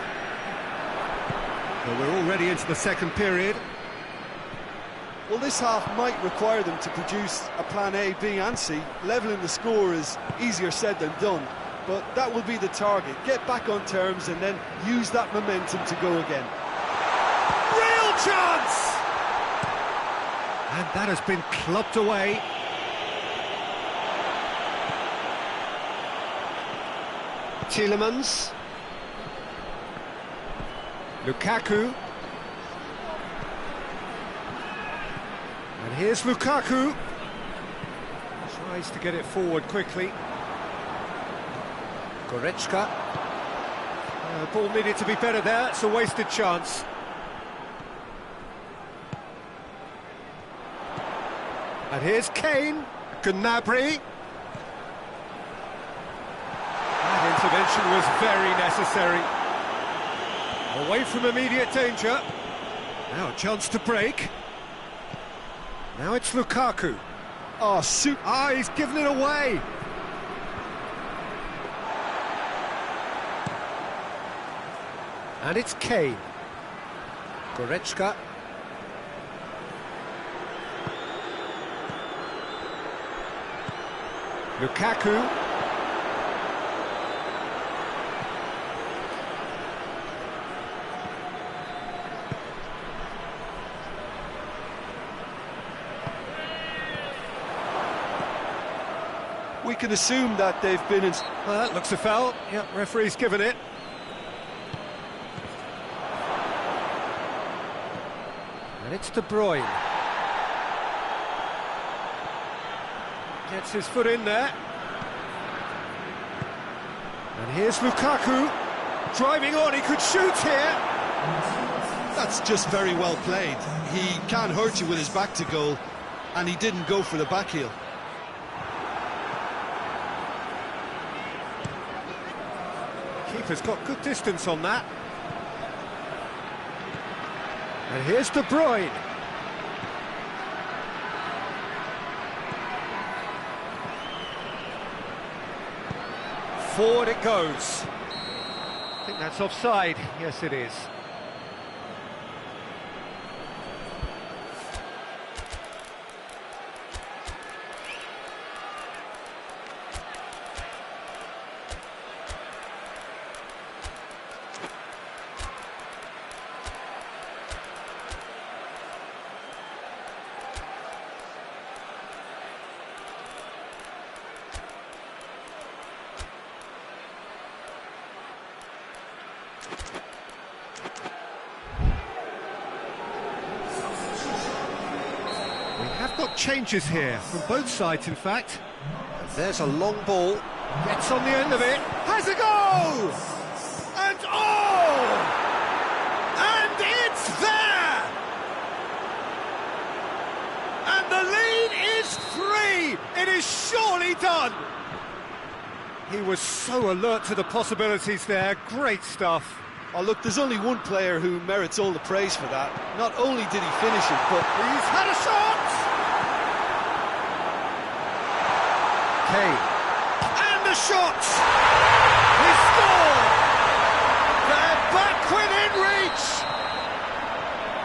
Speaker 1: Well, we're already into the second period.
Speaker 3: Well, this half might require them to produce a plan A, B and C. Levelling the score is easier said than done, but that will be the target. Get back on terms and then use that momentum to go again.
Speaker 1: Real chance! And that has been clubbed away. Tielemans. Lukaku. And here's Lukaku. Tries to get it forward quickly. Goretzka. The ball needed to be better there. It's a wasted chance. And here's Kane. Gnabry. That intervention was very necessary. Away from immediate danger. Now a chance to break. Now it's Lukaku. He's given it away. And it's Kane. Goretzka. Lukaku.
Speaker 3: We can assume that they've been in...
Speaker 1: Well, that looks a foul. Yep, referee's given it. And it's De Bruyne. Gets his foot in there. And here's Lukaku. Driving on, he could shoot here.
Speaker 2: That's just very well played. He can't hurt you with his back to goal, and he didn't go for the back heel.
Speaker 1: Keeper's got good distance on that. And here's De Bruyne. Forward it goes. I think that's offside. Yes, it is. We have got changes here, from both sides in fact. And there's a long ball, gets on the end of it, has a goal! And and it's there! And the lead is 3! It is surely done! He was so alert to the possibilities there, great stuff.
Speaker 3: Oh, look, there's only one player who merits all the praise for that. Not only did he finish it, but
Speaker 1: he's had a shot! Kane. And the shot! He scored! They're back within reach!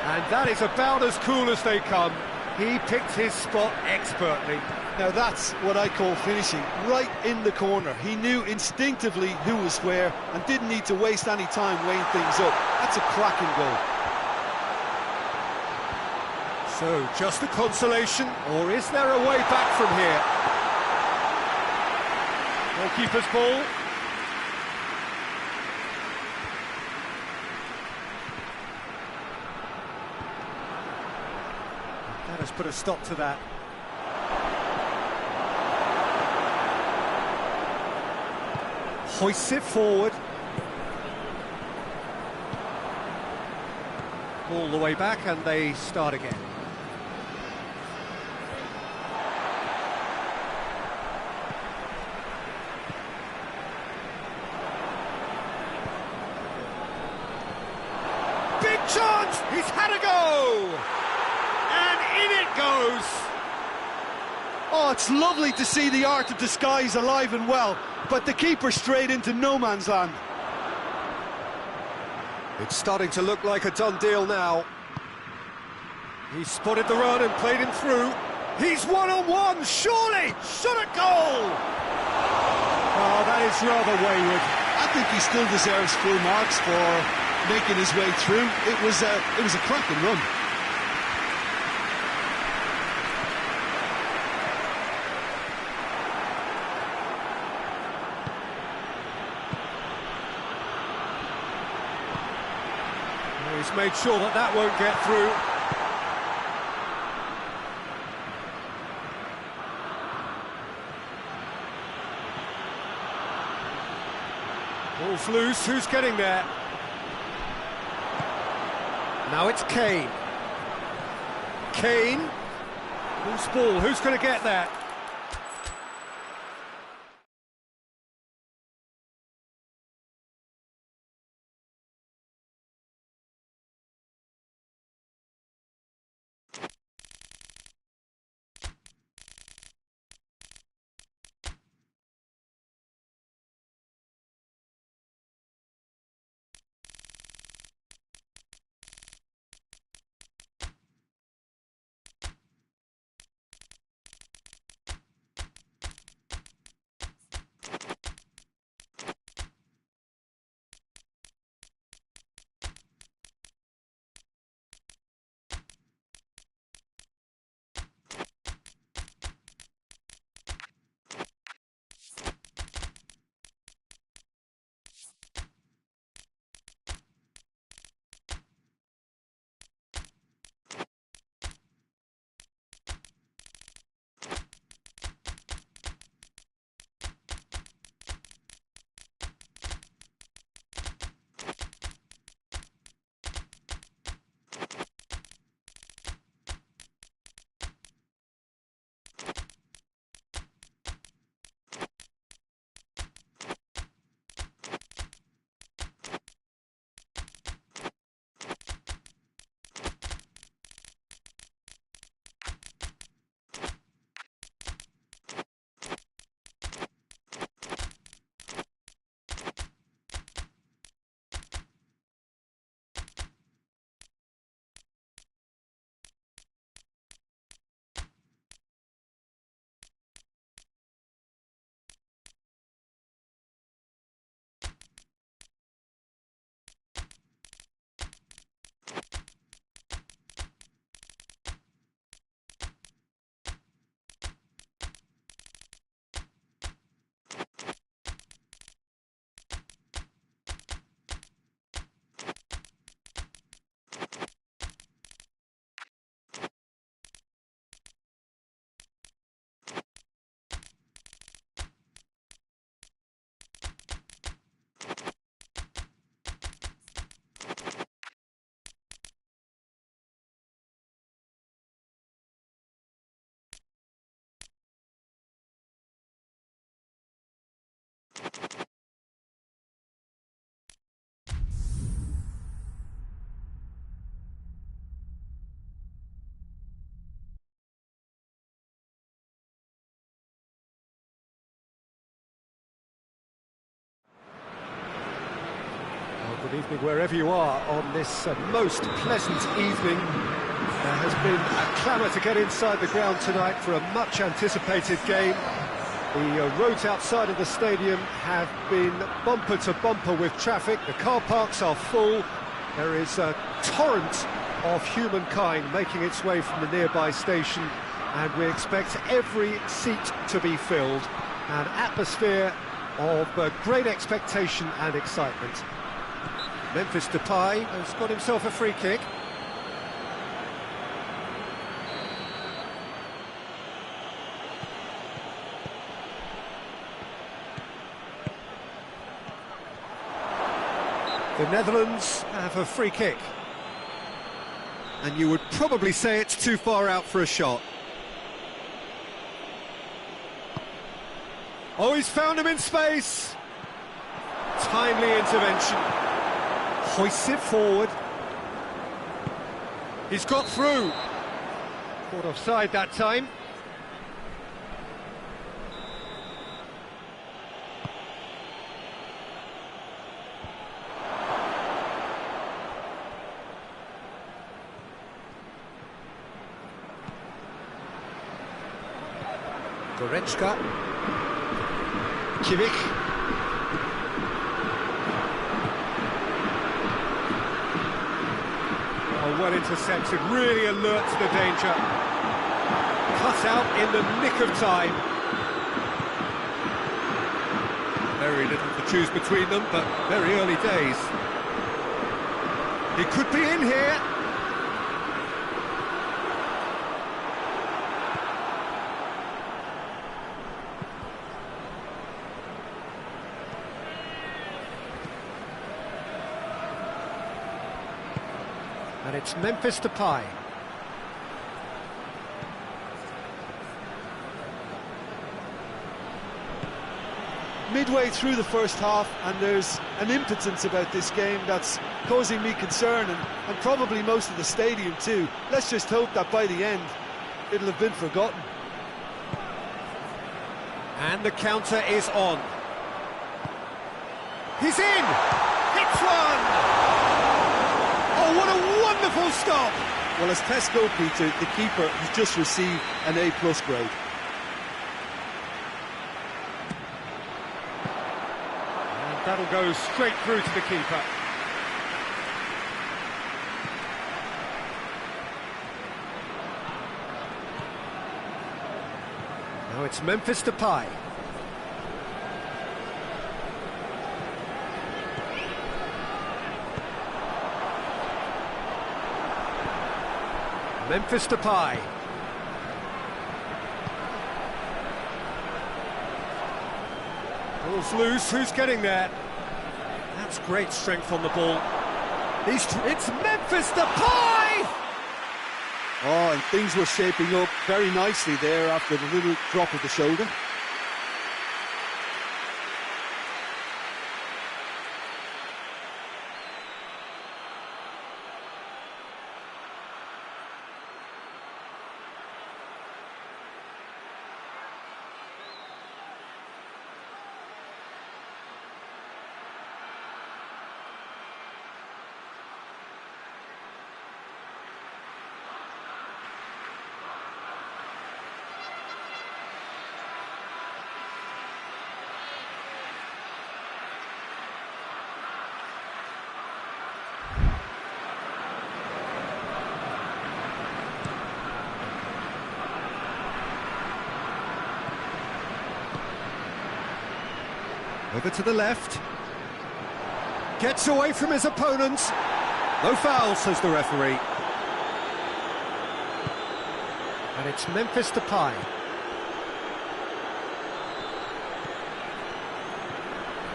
Speaker 1: And that is about as cool as they come. He picked his spot expertly.
Speaker 3: now that's what I call finishing, right in the corner. He knew instinctively who was where and didn't need to waste any time weighing things up. That's a cracking goal.
Speaker 1: So, just a consolation, or is there a way back from here? Goalkeeper's ball. That has put a stop to that. Hoists it forward. All the way back, and they start again. Big chance! He's had a go! And in it goes!
Speaker 3: Oh, it's lovely to see the art of disguise alive and well, but the keeper straight into no man's land.
Speaker 1: It's starting to look like a done deal now. He's spotted the run and played him through. He's one-on-one, surely! Shot at goal! Oh, that is rather wayward.
Speaker 2: I think he still deserves full marks for making his way through. It was a cracking run.
Speaker 1: He's made sure that that won't get through. Ball's loose, who's getting there? Now it's Kane. Kane. Who's ball? Who's going to get that? Good evening wherever you are on this most pleasant evening. There has been a clamour to get inside the ground tonight for a much anticipated game. The roads outside of the stadium have been bumper to bumper with traffic. The car parks are full. There is a torrent of humankind making its way from the nearby station, and we expect every seat to be filled. An atmosphere of great expectation and excitement. Memphis Depay has got himself a free kick. The Netherlands have a free kick. And you would probably say it's too far out for a shot. Oh, he's found him in space. Timely intervention. Hoists it forward. He's got through. Caught offside that time. Goretzka. Kimmich. Oh, well intercepted, really alert to the danger. Cut out in the nick of time. Very little to choose between them, but very early days. He could be in here. And it's Memphis Depay.
Speaker 3: Midway through the first half, and there's an impotence about this game that's causing me concern, and probably most of the stadium too. Let's just hope that by the end it'll have been forgotten.
Speaker 1: And the counter is on. He's in! Hits one! Oh, what a wonderful stop!
Speaker 3: Well, as tests go, Peter, the keeper has just received an A+ grade.
Speaker 1: And that'll go straight through to the keeper. Now it's Memphis Depay. Memphis Depay. Ball's loose, who's getting there? That's great strength on the ball. It's Memphis Depay!
Speaker 3: Oh, and things were shaping up very nicely there after the little drop of the shoulder.
Speaker 1: Over to the left. Gets away from his opponent. No foul, says the referee. And it's Memphis Depay.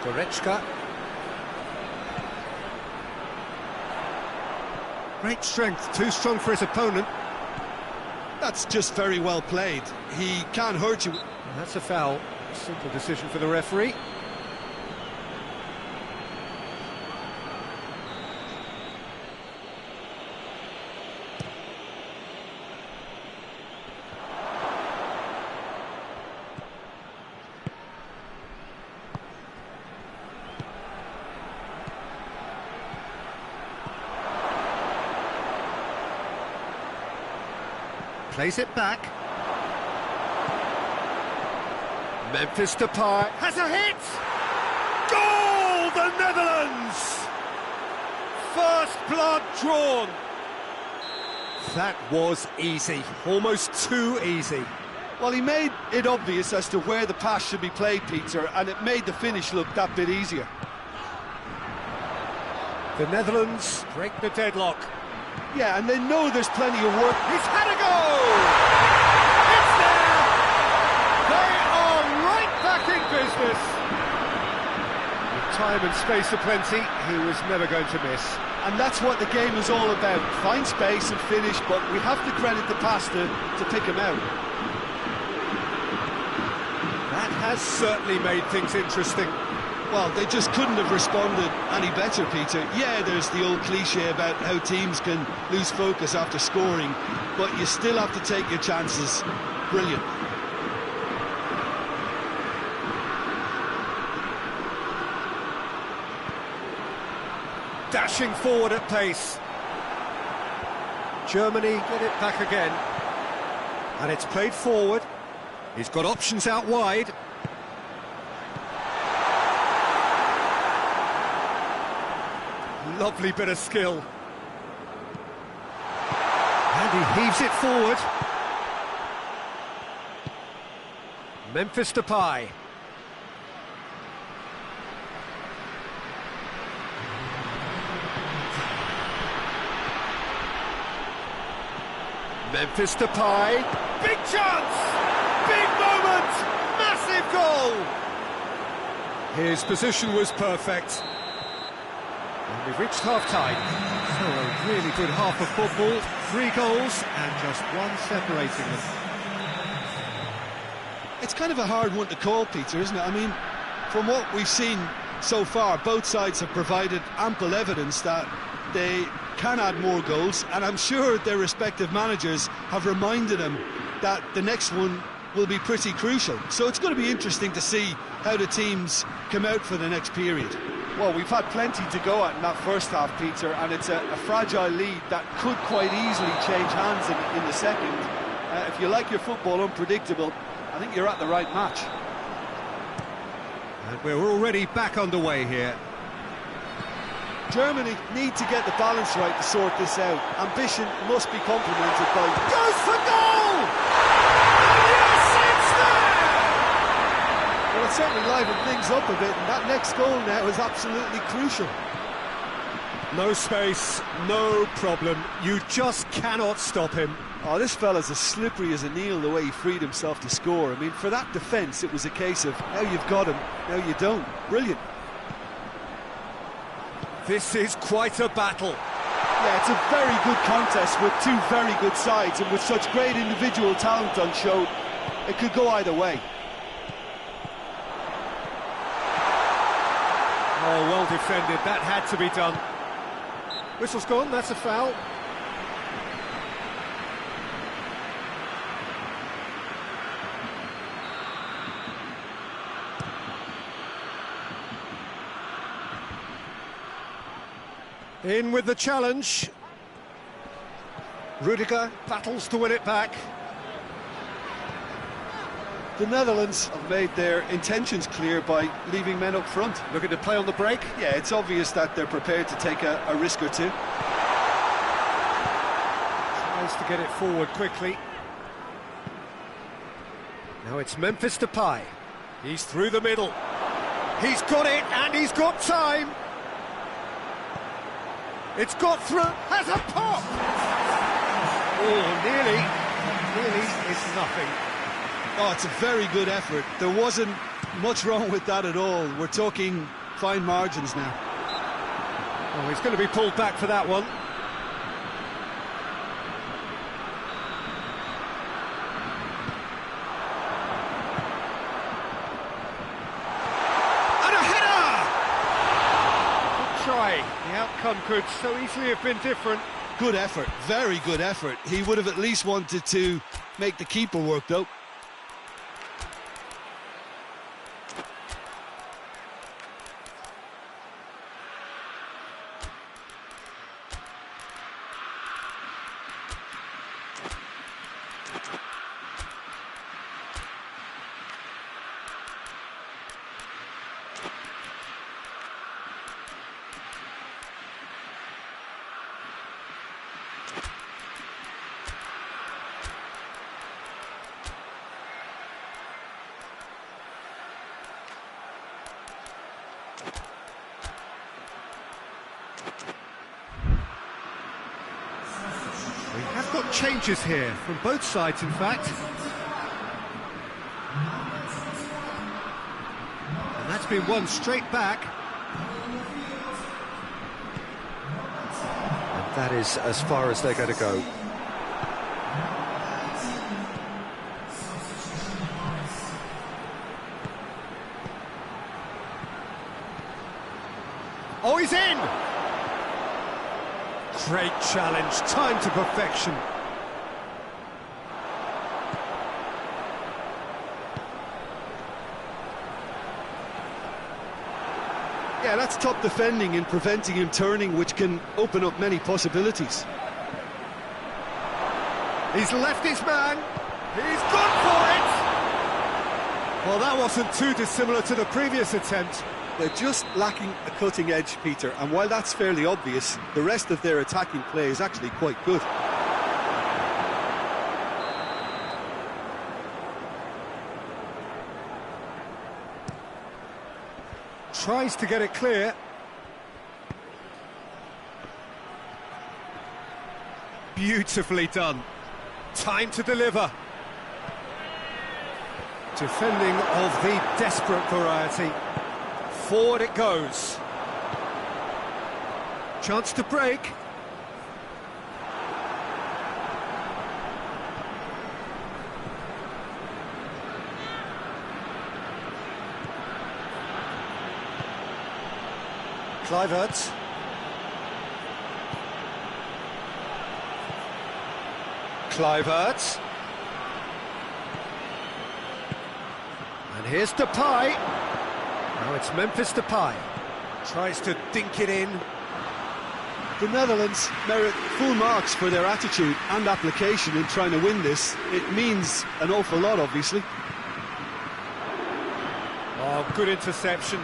Speaker 1: Goretzka. Great strength, too strong for his opponent.
Speaker 2: That's just very well played. He can't hurt you.
Speaker 1: That's a foul. Simple decision for the referee. Plays it back. Memphis Depay has a hit! Goal! The Netherlands! First blood drawn. That was easy, almost too easy.
Speaker 3: Well, he made it obvious as to where the pass should be played, Peter, and it made the finish look that bit easier.
Speaker 1: The Netherlands break the deadlock.
Speaker 3: Yeah, and they know there's plenty of work.
Speaker 1: He's had a go! It's there! They are right back in business. With time and space aplenty, he was never going to miss.
Speaker 3: And that's what the game is all about. Find space and finish, but we have to credit the pass to pick him out.
Speaker 1: That has certainly made things interesting.
Speaker 2: Well, they just couldn't have responded any better, Peter. Yeah, there's the old cliche about how teams can lose focus after scoring, but you still have to take your chances. Brilliant.
Speaker 1: Dashing forward at pace. Germany get it back again. And it's played forward. He's got options out wide. Lovely bit of skill. And he heaves it forward. Memphis Depay. Memphis Depay, big chance, big moment, massive goal. His position was perfect. And we've reached half-time. So a really good half of football, 3 goals and just one separating them.
Speaker 2: It's kind of a hard one to call, Peter, isn't it? I mean, from what we've seen so far, both sides have provided ample evidence that they can add more goals, and I'm sure their respective managers have reminded them that the next one will be pretty crucial. So it's going to be interesting to see how the teams come out for the next period.
Speaker 3: Well, we've had plenty to go at in that first half, Peter, and it's a fragile lead that could quite easily change hands in the second. If you like your football unpredictable, I think you're at the right match.
Speaker 1: And we're already back underway here.
Speaker 3: Germany need to get the balance right to sort this out. Ambition must be complemented by...
Speaker 1: Goes for goal! Yes, it's there!
Speaker 3: Well, it's certainly livened things up a bit, and that next goal now is absolutely crucial.
Speaker 1: No space, no problem. You just cannot stop him.
Speaker 3: Oh, this fella's as slippery as a Neil, the way he freed himself to score. I mean, for that defence, it was a case of, now you've got him, now you don't. Brilliant.
Speaker 1: This is quite a battle.
Speaker 3: Yeah, it's a very good contest with two very good sides, and with such great individual talent on show, it could go either way.
Speaker 1: Oh, well defended, that had to be done. Whistle's gone, that's a foul. In with the challenge. Rudiger battles to win it back.
Speaker 3: The Netherlands have made their intentions clear by leaving men up front.
Speaker 1: Looking to play on the break.
Speaker 3: Yeah, it's obvious that they're prepared to take a risk or two.
Speaker 1: Tries to get it forward quickly. Now it's Memphis Depay. He's through the middle. He's got it and he's got time. It's got through, has a pop! Oh, nearly, it's nothing.
Speaker 2: Oh, it's a very good effort. There wasn't much wrong with that at all. We're talking fine margins now.
Speaker 1: Oh, he's going to be pulled back for that one. The outcome could so easily have been different.
Speaker 2: Good effort, very good effort. He would have at least wanted to make the keeper work, though.
Speaker 1: We have got changes here, from both sides in fact. And that's been won straight back. That is as far as they're going to go. Oh, he's in! Great challenge, time to perfection.
Speaker 3: Yeah, that's top defending and preventing him turning, which can open up many possibilities.
Speaker 1: He's left his man. He's gone for it! Well, that wasn't too dissimilar to the previous attempt.
Speaker 3: They're just lacking a cutting edge, Peter, and while that's fairly obvious, the rest of their attacking play is actually quite good.
Speaker 1: Tries to get it clear. Beautifully done. Time to deliver. Defending of the desperate variety. Forward it goes. Chance to break. Kluivert. Kluivert. And here's Depay. Now it's Memphis Depay. Tries to dink it in.
Speaker 3: The Netherlands merit full marks for their attitude and application in trying to win this. It means an awful lot, obviously.
Speaker 1: Oh, good interception.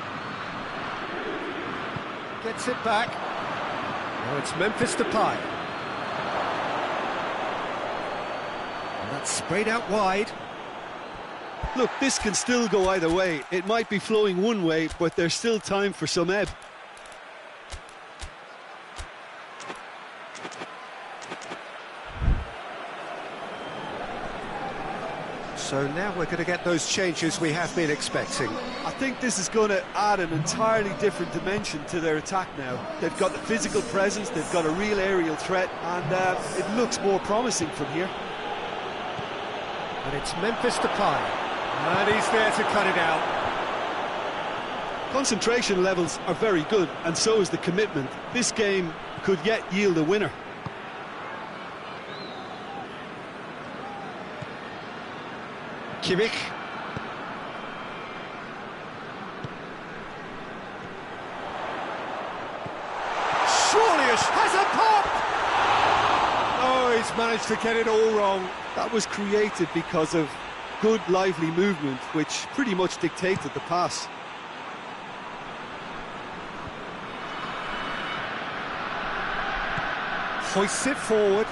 Speaker 1: Gets it back. Now it's Memphis Depay. And that's sprayed out wide.
Speaker 3: Look, this can still go either way. It might be flowing one way, but there's still time for some ebb.
Speaker 1: So now we're going to get those changes we have been expecting.
Speaker 3: I think this is going to add an entirely different dimension to their attack now. They've got the physical presence, they've got a real aerial threat, and it looks more promising from here.
Speaker 1: And it's Memphis Depay. And he's there to cut it out.
Speaker 3: Concentration levels are very good, and so is the commitment. This game could yet yield a winner.
Speaker 1: Kimmich. Surely has a pop! Oh, he's managed to get it all wrong.
Speaker 3: That was created because of good, lively movement, which pretty much dictated the pass.
Speaker 1: Hoists it forward.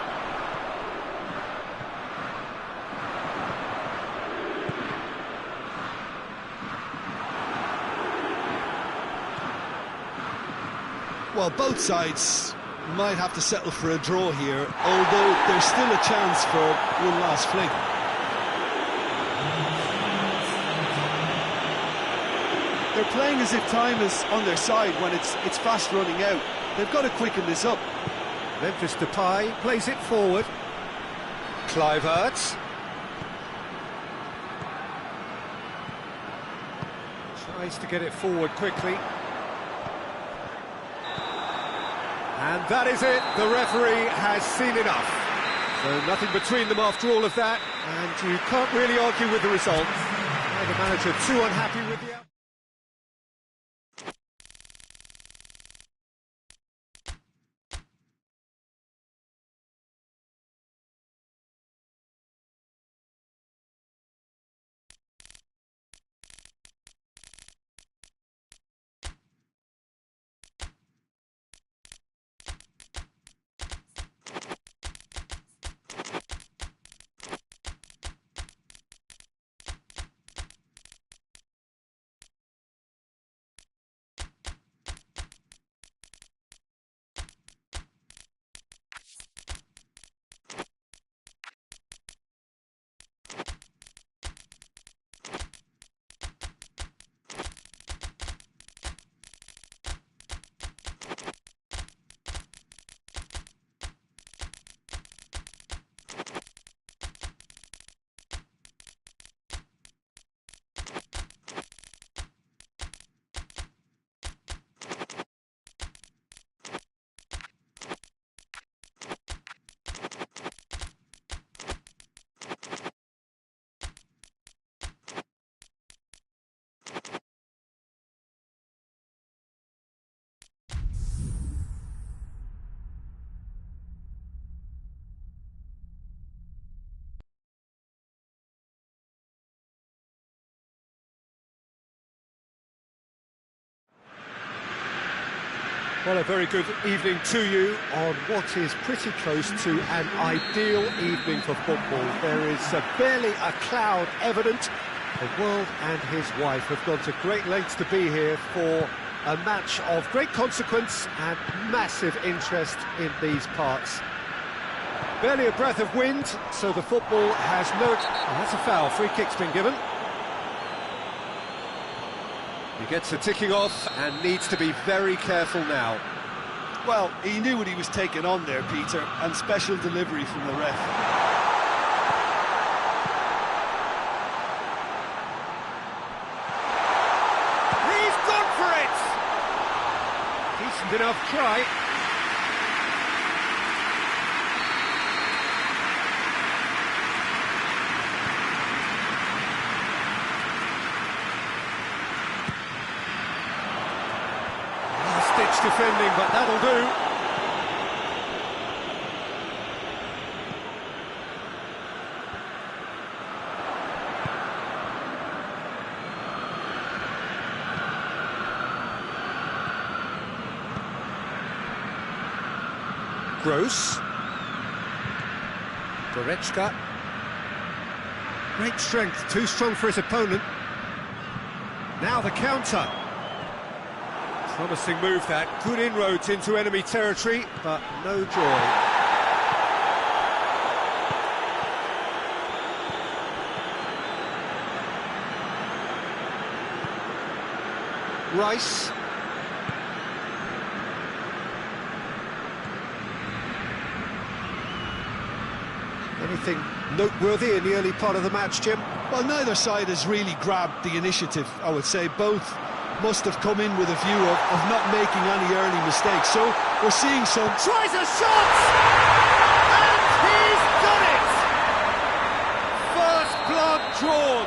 Speaker 3: Well, both sides might have to settle for a draw here, although there's still a chance for one last fling. They're playing as if time is on their side when it's fast running out. They've got to quicken this up.
Speaker 1: Memphis Depay plays it forward. Kluivert. Tries to get it forward quickly. And that is it. The referee has seen enough. So nothing between them after all of that, and you can't really argue with the result. The manager too unhappy with the outcome. Well, a very good evening to you on what is pretty close to an ideal evening for football. There is barely a cloud evident. The world and his wife have gone to great lengths to be here for a match of great consequence and massive interest in these parts. Barely a breath of wind, so the football has no... Oh, that's a foul. Free kick's been given. He gets the ticking off and needs to be very careful now.
Speaker 3: Well, he knew what he was taking on there, Peter, and special delivery from the ref.
Speaker 1: He's gone for it! Decent enough try. Defending, but that'll do. Gross. Goretzka. Great strength, too strong for his opponent. Now the counter. Promising move that, good inroads into enemy territory, but no joy. Rice. Anything noteworthy in the early part of the match, Jim?
Speaker 3: Well, neither side has really grabbed the initiative, I would say. Both must have come in with a view of not making any early mistakes. So we're seeing some...
Speaker 1: Tries a shot! And he's done it! First blood drawn.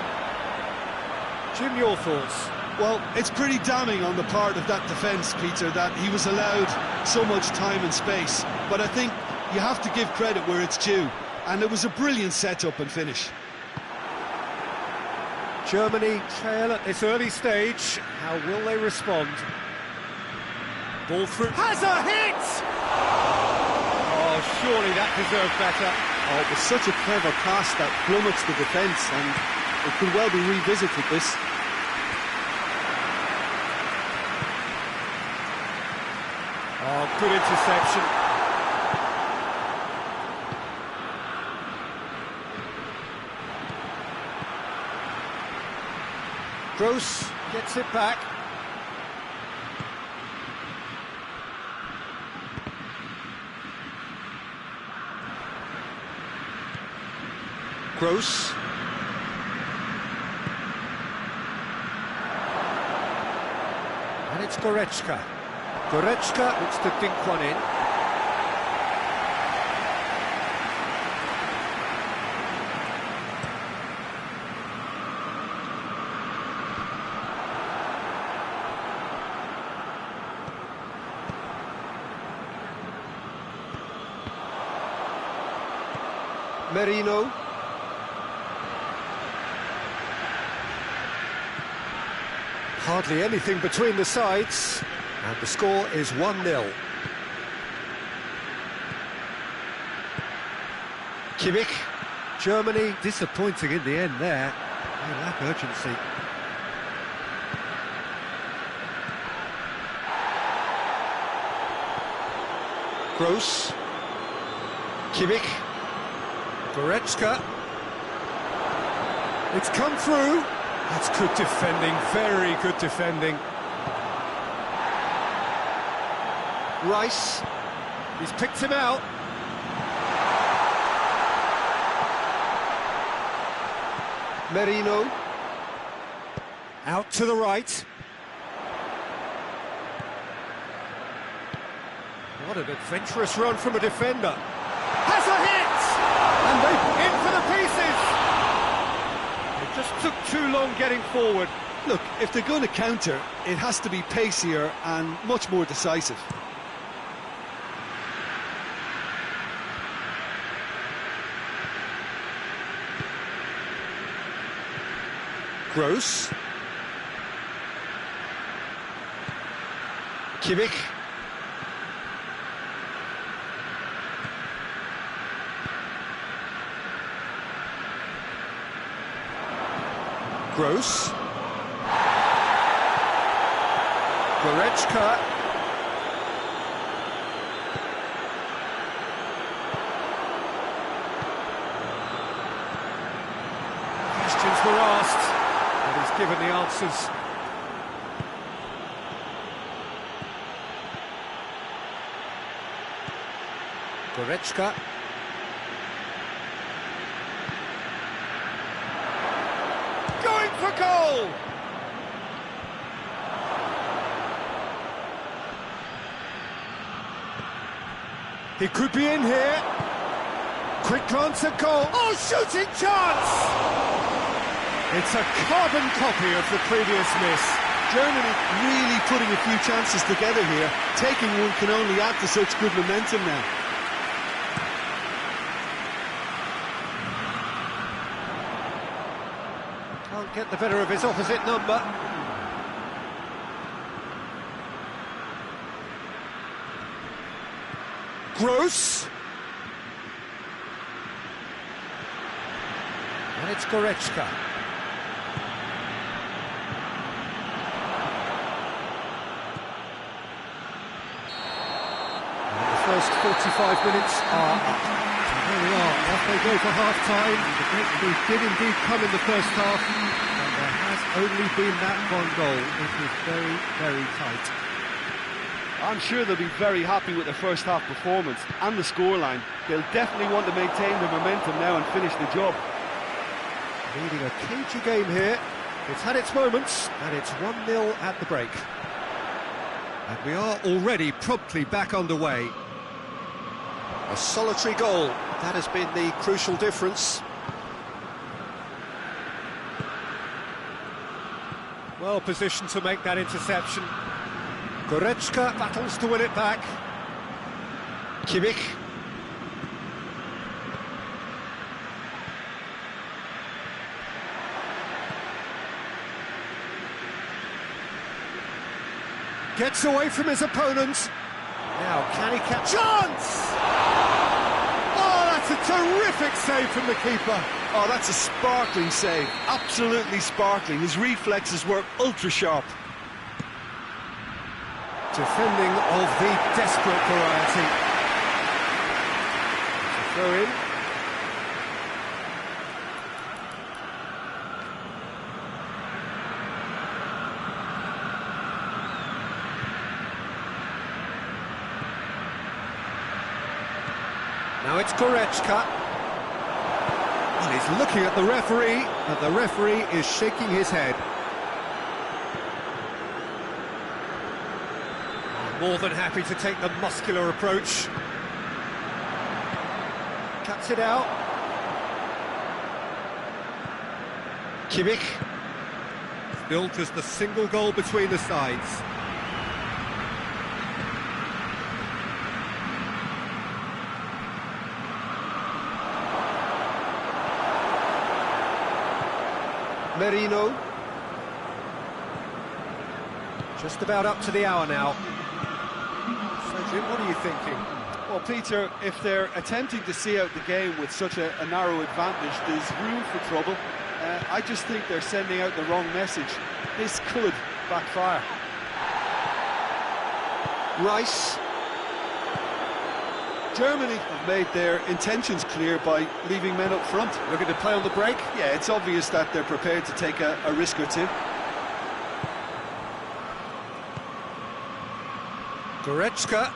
Speaker 1: Jim, your thoughts?
Speaker 3: Well, it's pretty damning on the part of that defence, Peter, that he was allowed so much time and space. But I think you have to give credit where it's due. And it was a brilliant setup and finish.
Speaker 1: Germany trail at this early stage. How will they respond? Ball through. Has a hit! Oh, surely that deserved better.
Speaker 3: Oh, it was such a clever pass that plummets the defence, and it could well be revisited, this.
Speaker 1: Oh, good interception. Gross gets it back. Gross. And it's Goretzka. Goretzka looks to dink one in. Merino. Hardly anything between the sides, and the score is 1-0. Kimmich. Germany disappointing in the end there. They lack urgency. Gross. Kimmich. Goretzka. It's come through. That's good defending, very good defending. Rice. He's picked him out. Merino. Out to the right. What an adventurous run from a defender. Has a hit! And they in for the pieces! It just took too long getting forward.
Speaker 3: Look, if they're going to counter, it has to be pacier and much more decisive.
Speaker 1: Gross. Kimmich. Gross. Goretzka. Questions were asked, and he's given the answers. Goretzka. Going for goal! He could be in here. Quick glance at goal. Oh, shooting chance! It's a carbon copy of the previous miss.
Speaker 3: Germany really putting a few chances together here. Taking one can only add to such good momentum now.
Speaker 1: Can't get the better of his opposite number. Gross. And it's Goretzka. And the first 45 minutes are up. There we are, off they go for half-time. The breakthrough did indeed come in the first half, and there has only been that one goal. It was very, very tight.
Speaker 3: I'm sure they'll be very happy with their first half performance and the scoreline. They'll definitely want to maintain their momentum now and finish the job.
Speaker 1: Leading a cagey game here. It's had its moments, and it's 1-0 at the break. And we are already promptly back underway. A solitary goal, that has been the crucial difference. Well positioned to make that interception. Goretzka battles to win it back. Kimmich. Gets away from his opponent. Now, can he catch? Chance! Oh, that's a terrific save from the keeper.
Speaker 3: Oh, that's a sparkling save. Absolutely sparkling. His reflexes were ultra sharp.
Speaker 1: Defending of the desperate variety. Throw in. Now it's Goretzka. And he's looking at the referee, and the referee is shaking his head. More than happy to take the muscular approach. Cuts it out. Kimmich. Built as the single goal between the sides. Merino. Just about up to the hour now. So, Jim, what are you thinking?
Speaker 3: Well, Peter, if they're attempting to see out the game with such a narrow advantage, there's room for trouble. I just think they're sending out the wrong message. This could backfire.
Speaker 1: Rice.
Speaker 3: Germany have made their intentions clear by leaving men up front.
Speaker 1: Looking to play on the break.
Speaker 3: Yeah, it's obvious that they're prepared to take a risk or two.
Speaker 1: Goretzka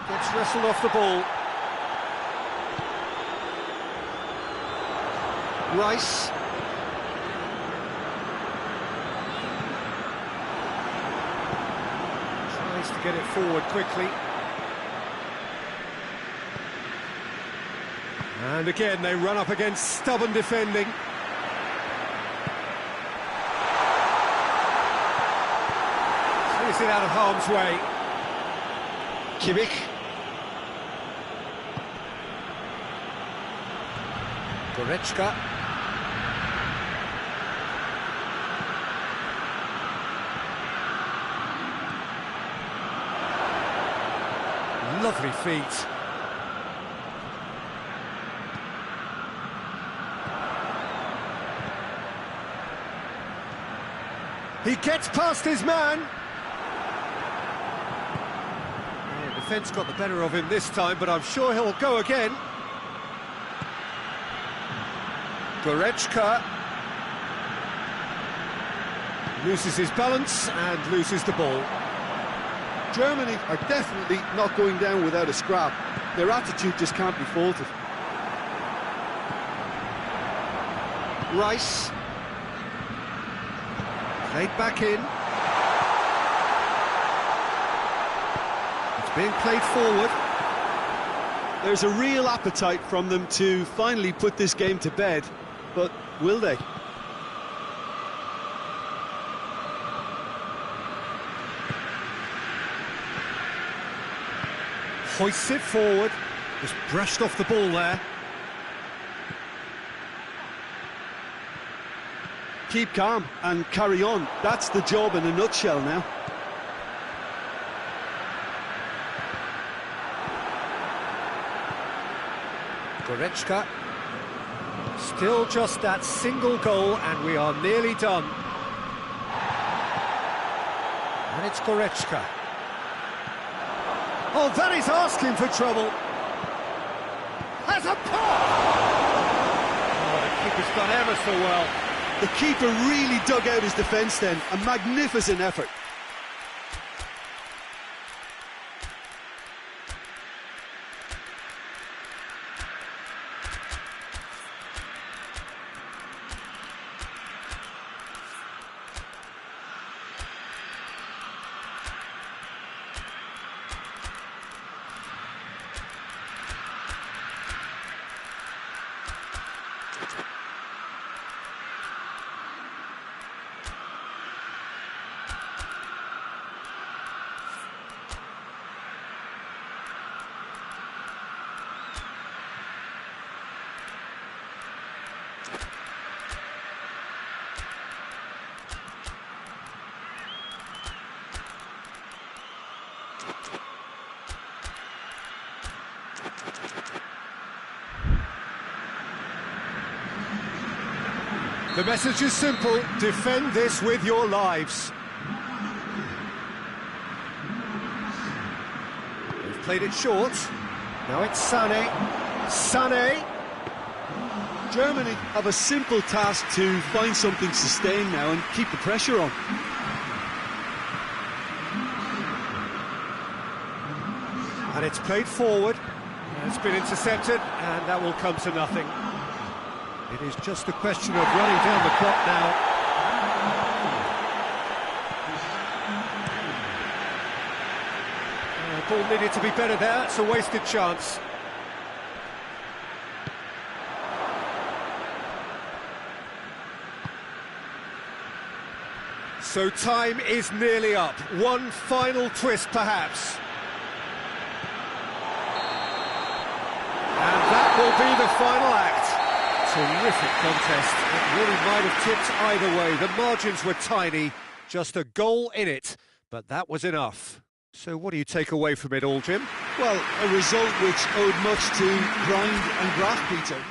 Speaker 1: gets wrestled off the ball. Rice. Tries to get it forward quickly. And again, they run up against stubborn defending. Clears it out of harm's way. Kimmich. Goretzka. Lovely feet. He gets past his man. The defence got the better of him this time, but I'm sure he'll go again. Goretzka loses his balance and loses the ball.
Speaker 3: Germany are definitely not going down without a scrap. Their attitude just can't be faulted.
Speaker 1: Rice. Played back in. It's being played forward.
Speaker 3: There's a real appetite from them to finally put this game to bed, but will they?
Speaker 1: Hoists it forward. Just brushed off the ball there.
Speaker 3: Keep calm and carry on. That's the job in a nutshell now.
Speaker 1: Goretzka. Still just that single goal and we are nearly done. And it's Goretzka. Oh, that is asking for trouble. Has a pop! Oh, the keeper's done ever so well.
Speaker 3: The keeper really dug out his defence then. A magnificent effort.
Speaker 1: The message is simple, defend this with your lives. They've played it short. Now it's Sané. Sané.
Speaker 3: Germany have a simple task to find something sustained now and keep the pressure on.
Speaker 1: And it's played forward. It's been intercepted, and that will come to nothing. It is just a question of running down the clock now. The ball needed to be better there. It's a wasted chance. So time is nearly up. One final twist, perhaps. And that will be the final act. Terrific contest. It really might have tipped either way. The margins were tiny, just a goal in it, but that was enough. So what do you take away from it all, Jim?
Speaker 3: Well, a result which owed much to grind and graft, Peter.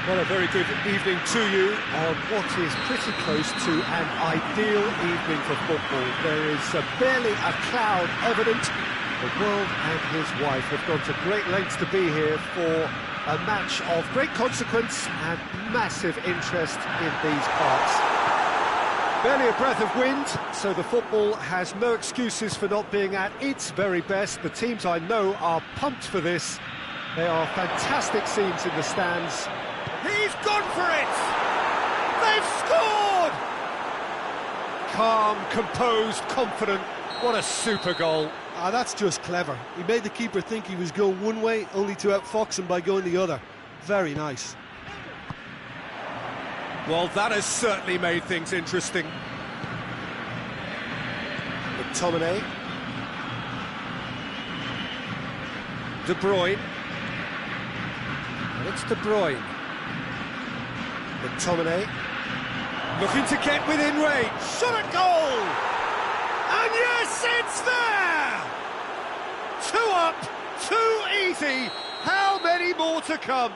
Speaker 1: Well, a very good evening to you on what is pretty close to an ideal evening for football. There is barely a cloud evident. The world and his wife have gone to great lengths to be here for a match of great consequence and massive interest in these parts. Barely a breath of wind, so the football has no excuses for not being at its very best. The teams I know are pumped for this. They are fantastic scenes in the stands.
Speaker 4: He's gone for it! They've scored!
Speaker 1: Calm, composed, confident. What a super goal.
Speaker 3: Ah, that's just clever. He made the keeper think he was going one way, only to outfox him by going the other. Very nice.
Speaker 1: Well, that has certainly made things interesting. McTominay. De Bruyne. And it's De Bruyne. McTominay. Looking to get within range. Shot at goal! And yes, it's there! 2 up, 2 easy. How many more to come?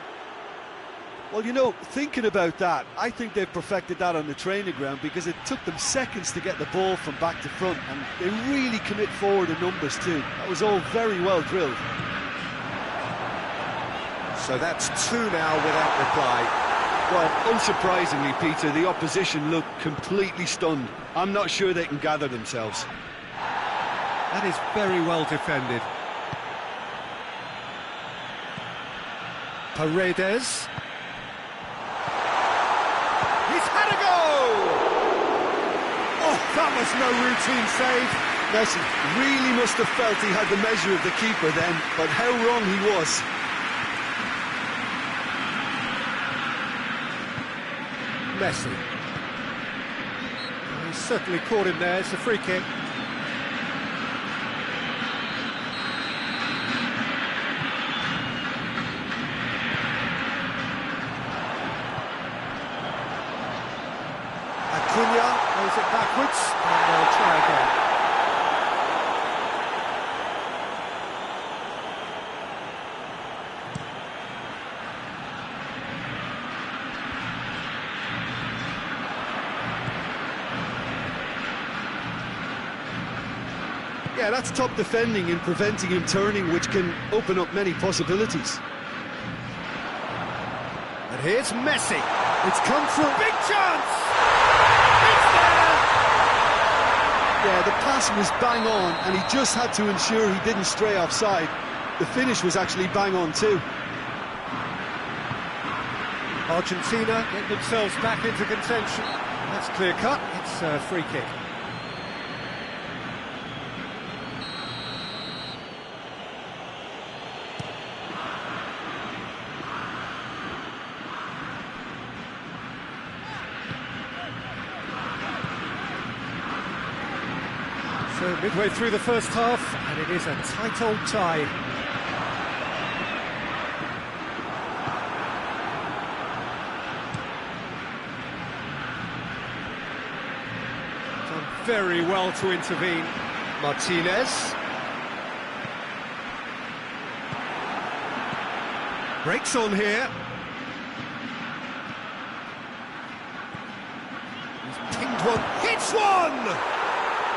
Speaker 3: Well, you know, thinking about that, I think they've perfected that on the training ground because it took them seconds to get the ball from back to front, and they really commit forward in numbers too. That was all very well drilled.
Speaker 1: So that's 2 now without reply.
Speaker 3: Well, unsurprisingly, Peter, the opposition look completely stunned. I'm not sure they can gather themselves.
Speaker 1: That is very well defended. Paredes. He's had a go! Oh, that was no routine save.
Speaker 3: Messi really must have felt he had the measure of the keeper then, but how wrong he was.
Speaker 1: Messi. He's certainly caught him there. It's a free kick. Acuna plays it backwards, and they'll try again.
Speaker 3: Yeah, that's top defending and preventing him turning, which can open up many possibilities.
Speaker 1: And here's Messi. It's come through.
Speaker 4: Big chance! It's there!
Speaker 3: Yeah, the pass was bang on, and he just had to ensure he didn't stray offside. The finish was actually bang on too.
Speaker 1: Argentina get themselves back into contention. That's clear cut. It's a free kick. So midway through the first half, and it is a tight old tie. Done very well to intervene. Martinez. Breaks on here. He's pinged one, hits one!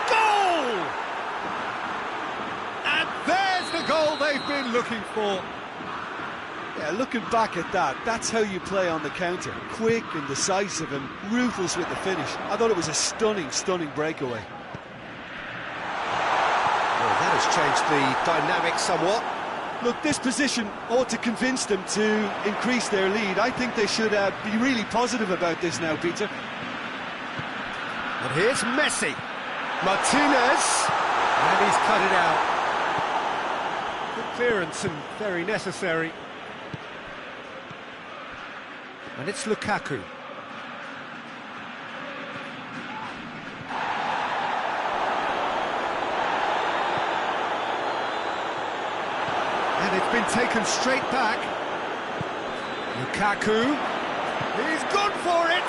Speaker 1: Goal! And there's the goal they've been looking for.
Speaker 3: Yeah, looking back at that, that's how you play on the counter. Quick and decisive and ruthless with the finish. I thought it was a stunning, stunning breakaway.
Speaker 1: Well, that has changed the dynamic somewhat.
Speaker 3: Look, this position ought to convince them to increase their lead. I think they should be really positive about this now, Peter.
Speaker 1: And here's Messi. Martinez. And he's cut it out. Good clearance and very necessary. And it's Lukaku. And it's been taken straight back. Lukaku. He's gone for it.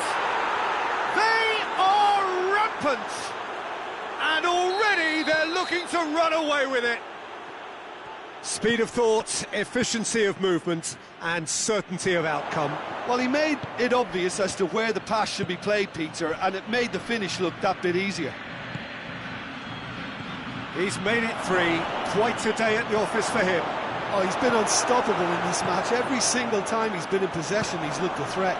Speaker 1: They are rampant. And already they're looking to run away with it. Speed of thought, efficiency of movement, and certainty of outcome.
Speaker 3: Well, he made it obvious as to where the pass should be played, Peter, and it made the finish look that bit easier.
Speaker 1: He's made it 3. Quite a day at the office for him.
Speaker 3: Oh, he's been unstoppable in this match. Every single time he's been in possession, he's looked a threat.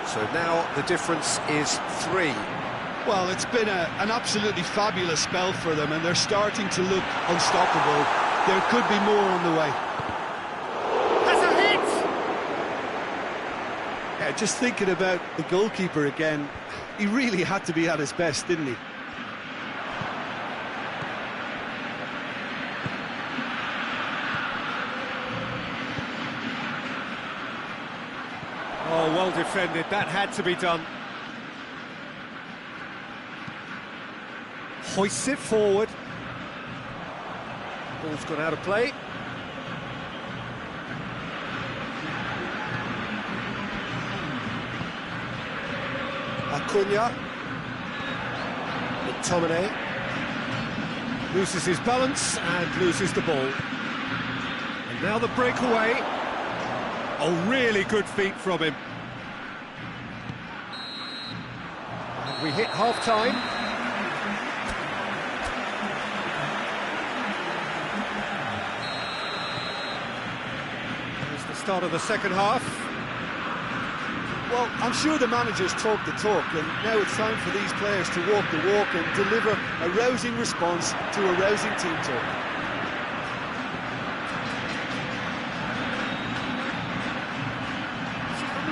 Speaker 5: So now the difference is 3.
Speaker 3: Well, it's been an absolutely fabulous spell for them, and they're starting to look unstoppable. There could be more on the way.
Speaker 4: That's a hit!
Speaker 3: Yeah, just thinking about the goalkeeper again, he really had to be at his best, didn't he?
Speaker 1: Oh, well defended. That had to be done. Hoists it forward. Ball's gone out of play. Acuna. McTominay. Loses his balance and loses the ball. And now the breakaway. Oh, really good feet from him. And we hit half-time. There's the start of the second half.
Speaker 3: Well, I'm sure the managers talk the talk, and now it's time for these players to walk the walk and deliver a rousing response to a rousing team talk.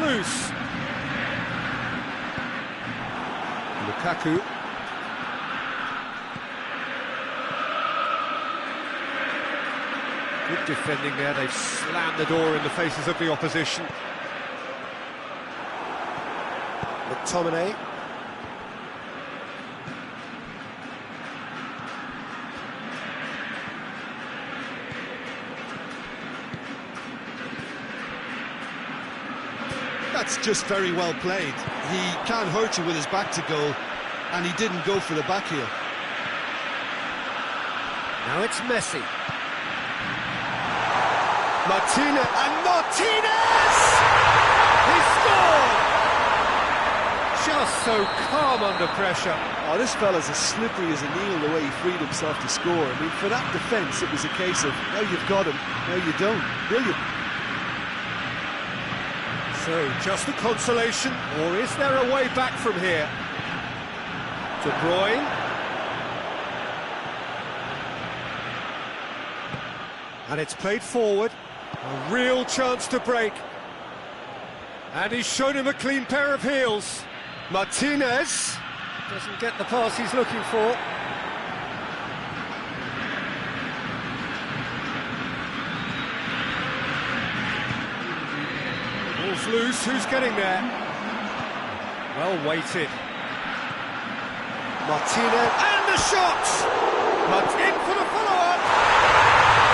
Speaker 1: Loose. Lukaku. Good defending there. They've slammed the door in the faces of the opposition. McTominay.
Speaker 3: That's just very well played. He can't hurt you with his back to goal, and he didn't go for the back heel.
Speaker 1: Now it's Messi. Martinez, and Martinez! He scored! Just so calm under pressure.
Speaker 3: Oh, this fella's as slippery as a needle the way he freed himself to score. I mean, for that defence, it was a case of, now you've got him, now you don't. Brilliant.
Speaker 1: So, just a consolation, or is there a way back from here? De Bruyne. And it's played forward. A real chance to break. And he's shown him a clean pair of heels. Martinez doesn't get the pass he's looking for. Ball's loose, who's getting there? Well weighted. Martinez, and the shot! In for the follow-up!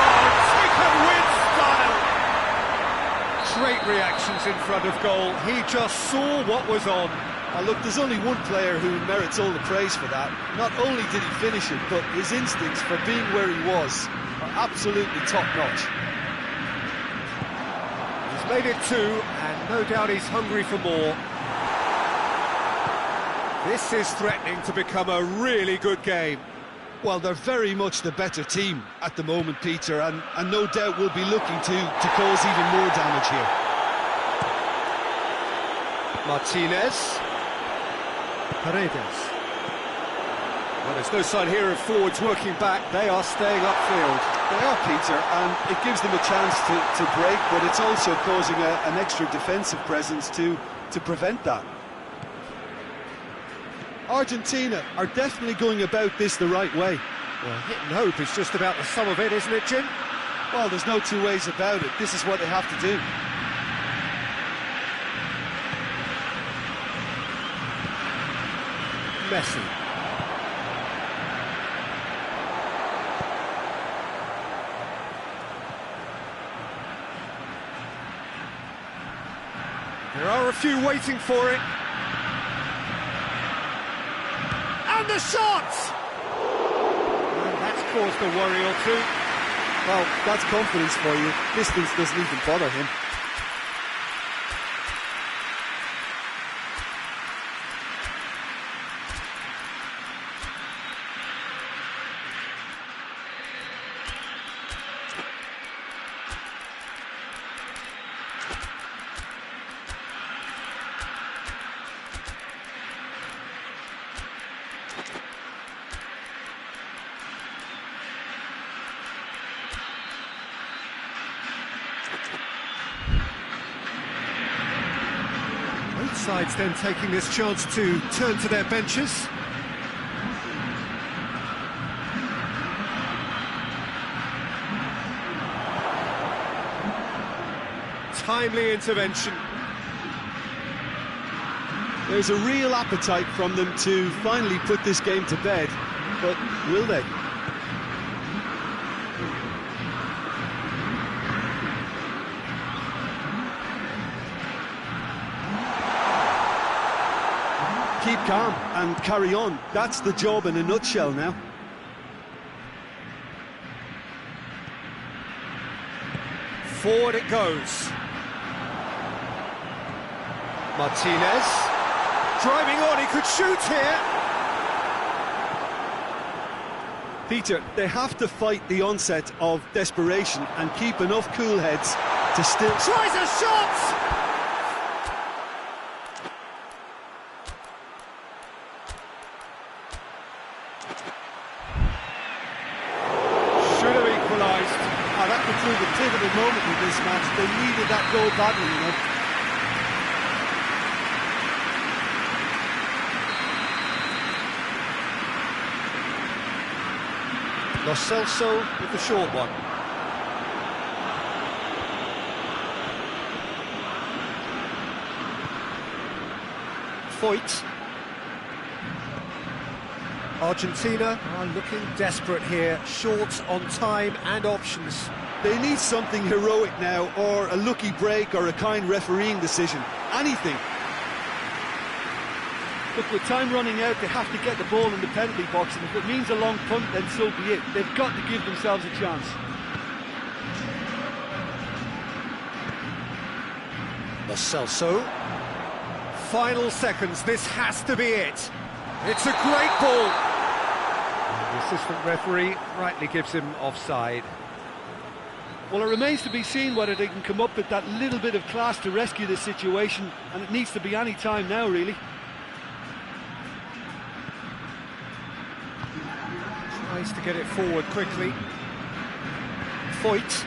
Speaker 1: Oh, taken with style! Great reactions in front of goal. He just saw what was on.
Speaker 3: Look, there's only one player who merits all the praise for that. Not only did he finish it, but his instincts for being where he was are absolutely top-notch.
Speaker 1: He's made it 2, and no doubt he's hungry for more. This is threatening to become a really good game.
Speaker 3: Well, they're very much the better team at the moment, Peter, and no doubt will be looking to cause even more damage here.
Speaker 1: Martinez. Paredes. Well, there's no sign here of forwards working back. They are staying upfield.
Speaker 3: They are, Peter, and it gives them a chance to break, but it's also causing an extra defensive presence to prevent that. Argentina are definitely going about this the right way.
Speaker 1: Well, hit and hope is just about the sum of it, isn't it, Jim?
Speaker 3: Well, there's no two ways about it. This is what they have to do.
Speaker 1: Messi. There are a few waiting for it. And the shot! And that's caused a worry or two.
Speaker 3: Well, that's confidence for you. Distance doesn't even bother him.
Speaker 1: Both sides then taking this chance to turn to their benches. Timely intervention.
Speaker 3: There's a real appetite from them to finally put this game to bed, but will they? Keep calm and carry on. That's the job in a nutshell now.
Speaker 1: Forward it goes. Martinez. Driving on, he could shoot here.
Speaker 3: Peter, they have to fight the onset of desperation and keep enough cool heads to still...
Speaker 1: Tries a shot! Should have equalised.
Speaker 3: That could prove a pivotal moment in this match. They needed that goal badly, you know.
Speaker 1: Lo Celso with the short one. Foyt. Argentina are looking desperate here, short on time and options.
Speaker 3: They need something heroic now, or a lucky break, or a kind refereeing decision. Anything. Look, with time running out, they have to get the ball in the penalty box, and if it means a long punt, then so be it. They've got to give themselves a chance.
Speaker 1: Lo Celso. Final seconds, this has to be it. It's a great ball. And the assistant referee rightly gives him offside.
Speaker 3: Well, it remains to be seen whether they can come up with that little bit of class to rescue this situation, and it needs to be any time now, really.
Speaker 1: Tries to get it forward quickly. Foyt.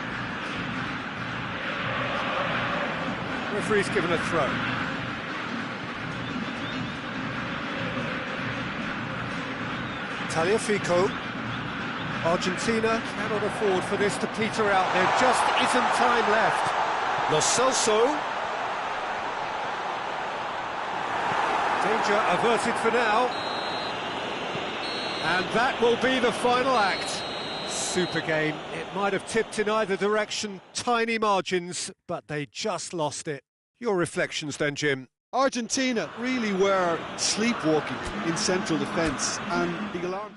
Speaker 1: Referee's given a throw. Tagliafico. Argentina cannot afford for this to peter out. There just isn't time left. Lo Celso. Danger averted for now. And that will be the final act. Super game. It might have tipped in either direction, tiny margins, but they just lost it. Your reflections then, Jim?
Speaker 3: Argentina really were sleepwalking in central defence, and the alarm...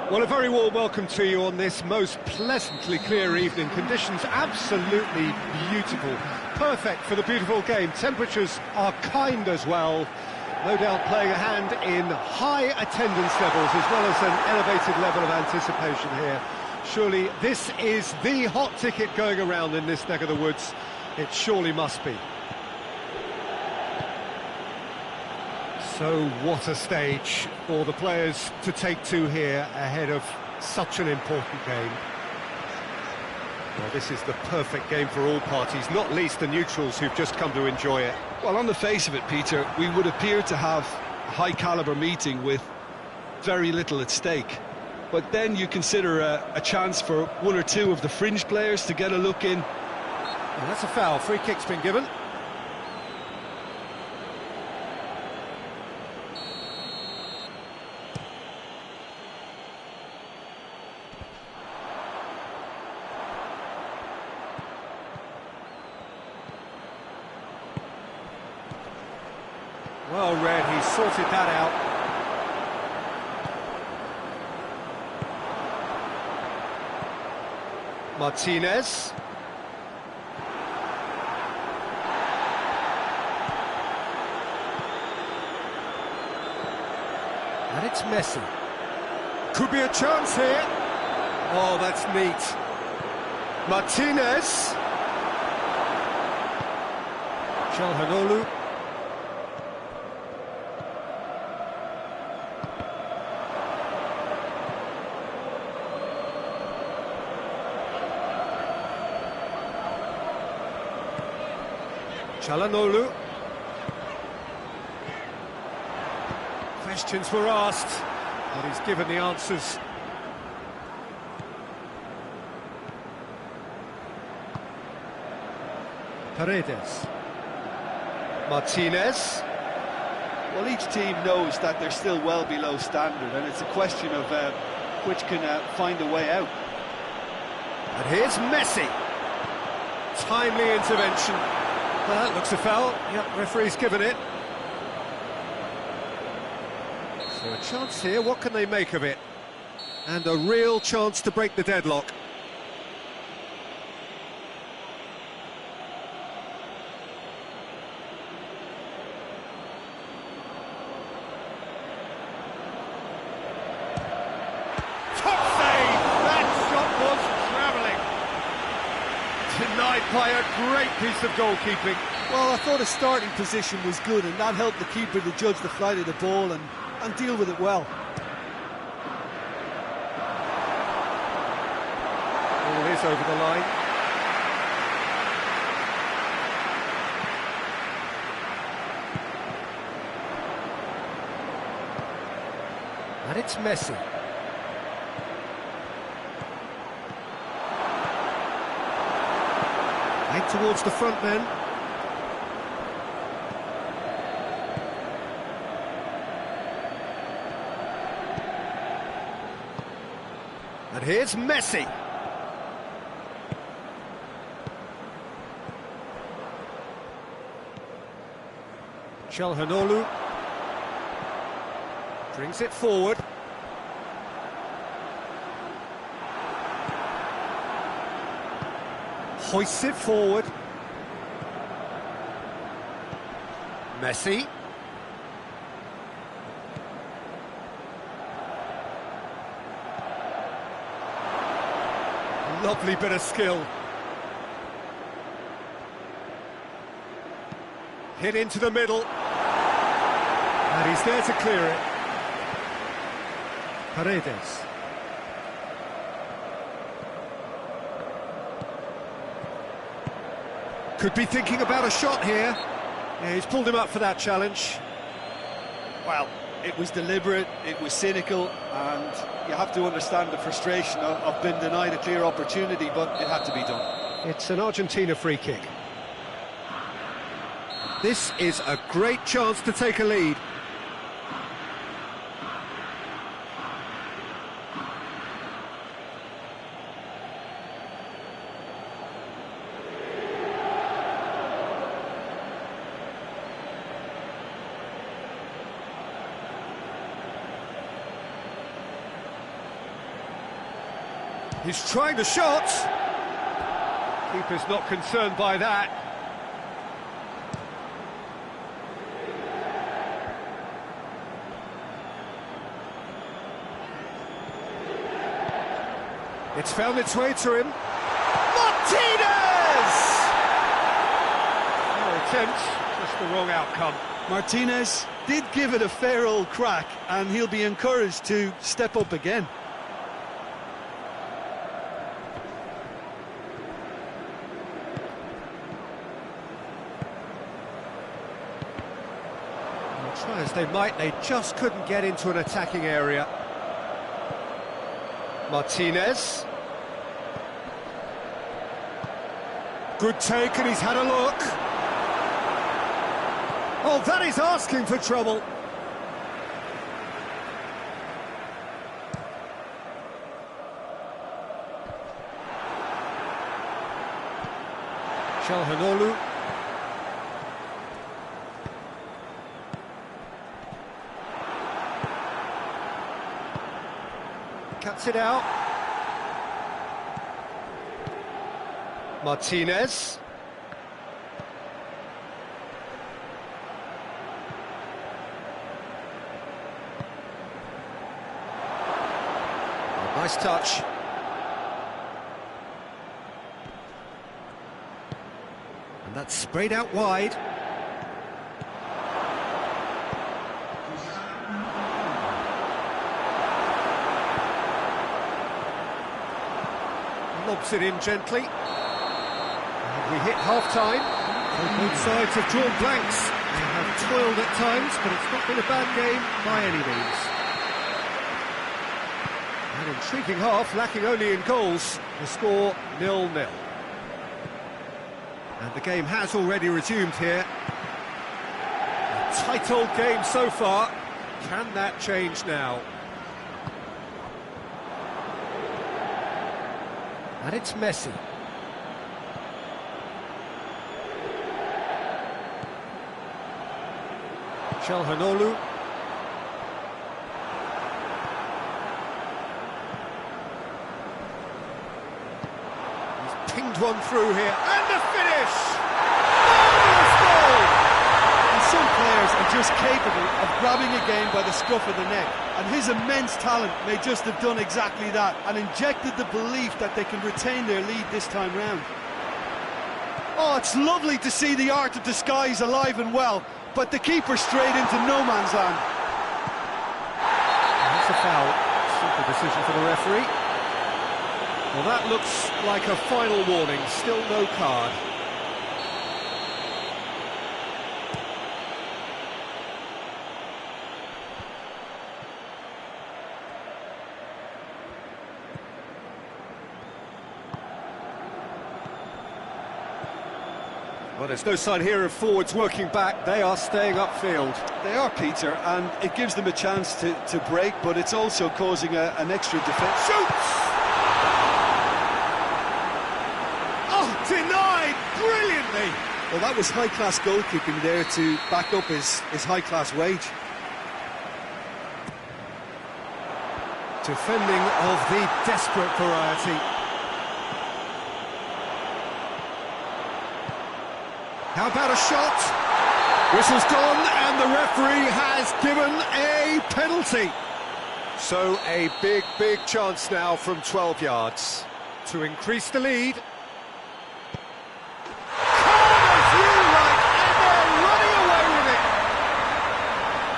Speaker 1: Well, a very warm welcome to you on this most pleasantly clear evening. Conditions absolutely beautiful. Perfect for the beautiful game. Temperatures are kind as well. No doubt playing a hand in high attendance levels as well as an elevated level of anticipation here. Surely this is the hot ticket going around in this neck of the woods. It surely must be. So what a stage for the players to take to here ahead of such an important game. Well, this is the perfect game for all parties, not least the neutrals who've just come to enjoy it.
Speaker 2: Well, on the face of it, Peter, we would appear to have a high-caliber meeting with very little at stake. But then you consider a chance for one or two of the fringe players to get a look in.
Speaker 1: Well, that's a foul. Free kick's been given. Well read, he sorted that out. Martinez. And it's Messi. Could be a chance here. Oh, that's neat. Martinez. Calhanoglu. Calhanoglu. Questions were asked, but he's given the answers. Paredes. Martinez.
Speaker 3: Well, each team knows that they're still well below standard, and it's a question of which can find a way out.
Speaker 1: And here's Messi. Timely intervention. Well, that looks a foul. Yep, referee's given it. So a chance here, what can they make of it? And a real chance to break the deadlock.
Speaker 4: Top save! That shot was travelling.
Speaker 1: Denied by a great piece of goalkeeping.
Speaker 3: Well, I thought his starting position was good, and that helped the keeper to judge the flight of the ball and deal with it well.
Speaker 1: Ball is over the line. And it's Messi. Back towards the front men. And here's Messi. Calhanoglu brings it forward. Hoists it forward. Messi. Lovely bit of skill. Hit into the middle. And he's there to clear it. Paredes. Could be thinking about a shot here. Yeah, he's pulled him up for that challenge.
Speaker 3: Well, it was deliberate, it was cynical, and you have to understand the frustration of being denied a clear opportunity, but it had to be done.
Speaker 1: It's an Argentina free kick. This is a great chance to take a lead. He's trying the shot. Keeper's not concerned by that. It's found its way to him.
Speaker 3: Martinez!
Speaker 1: No attempt, just the wrong outcome.
Speaker 3: Martinez did give it a fair old crack, and he'll be encouraged to step up again.
Speaker 1: Try as they might, they just couldn't get into an attacking area. Martinez. Good take, and he's had a look. Oh, that is asking for trouble. Çalhanoğlu. Cuts it out. Martinez. Oh, nice touch. And that's sprayed out wide. Lobs it in gently. And we hit half-time. Both sides have drawn blanks. They have toiled at times, but it's not been a bad game by any means. An intriguing half, lacking only in goals. The score 0-0. And the game has already resumed here. A tight old game so far. Can that change now? And it's Messi. Çalhanoğlu. He's pinged one through here, and the finish! Marvellous goal!
Speaker 3: And some players are just capable of grabbing a game by the scruff of the neck, and his immense talent may just have done exactly that and injected the belief that they can retain their lead this time round. Oh, it's lovely to see the art of disguise alive and well, but the keeper straight into no man's land.
Speaker 1: And that's a foul. Simple decision for the referee. Well, that looks like a final warning. Still no card. Well, there's no sign here of forwards working back. They are staying upfield.
Speaker 3: They are, Peter, and it gives them a chance to break, but it's also causing an extra defence.
Speaker 1: Shoots! Oh, denied brilliantly!
Speaker 3: Well, that was high-class goalkeeping there to back up his high-class wage.
Speaker 1: Defending of the desperate variety. How about a shot? Whistle's gone, and the referee has given a penalty. So a big, big chance now from 12 yards to increase the lead. Corner view right, and they're running away with it.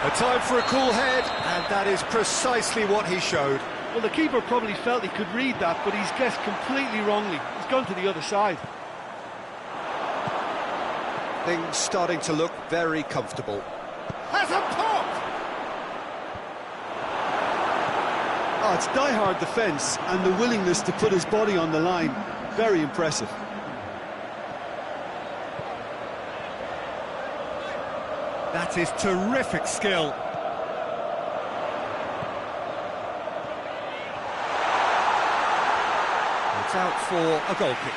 Speaker 1: A time for a cool head, and that is precisely what he showed.
Speaker 3: Well, the keeper probably felt he could read that, but he's guessed completely wrongly. He's gone to the other side.
Speaker 1: Things starting to look very comfortable. Has a pop!
Speaker 3: Oh, it's die-hard defence and the willingness to put his body on the line. Very impressive.
Speaker 1: That is terrific skill. It's out for a goal kick.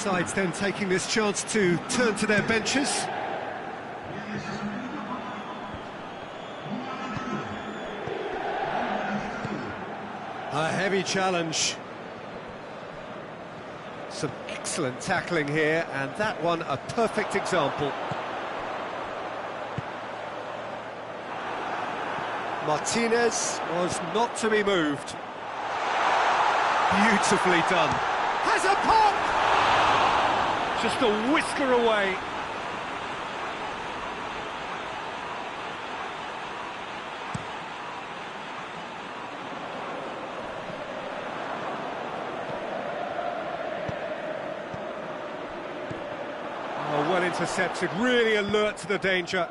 Speaker 1: sides then taking this chance to turn to their benches. A heavy challenge. Some excellent tackling here, and that one a perfect example. Martinez was not to be moved. Beautifully done. Has a pop!
Speaker 4: Just a whisker away.
Speaker 1: Oh, well intercepted, really alert to the danger.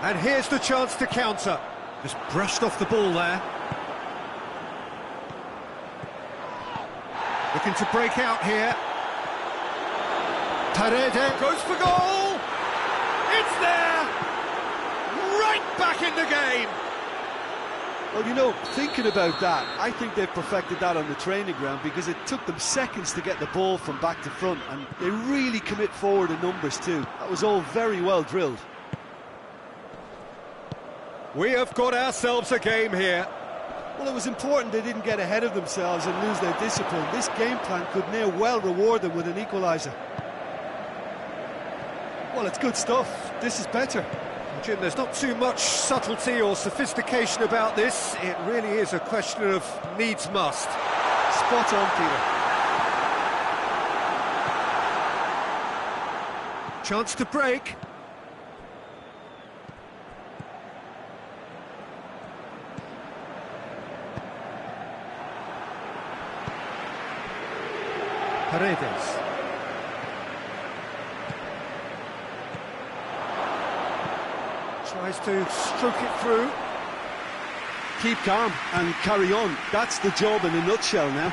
Speaker 1: And here's the chance to counter. Just brushed off the ball there. Looking to break out here. Paredes
Speaker 4: Goes for goal! It's there! Right back in the game!
Speaker 3: Well, you know, thinking about that, I think they've perfected that on the training ground because it took them seconds to get the ball from back to front, and they really commit forward in numbers too. That was all very well drilled.
Speaker 1: We have got ourselves a game here.
Speaker 3: Well, it was important they didn't get ahead of themselves and lose their discipline. This game plan could now well reward them with an equaliser. Well, it's good stuff. This is better.
Speaker 1: Jim, there's not too much subtlety or sophistication about this. It really is a question of needs must.
Speaker 3: Spot on, Peter.
Speaker 1: Chance to break. Paredes. Tries to stroke it through.
Speaker 3: Keep calm and carry on. That's the job in a nutshell now.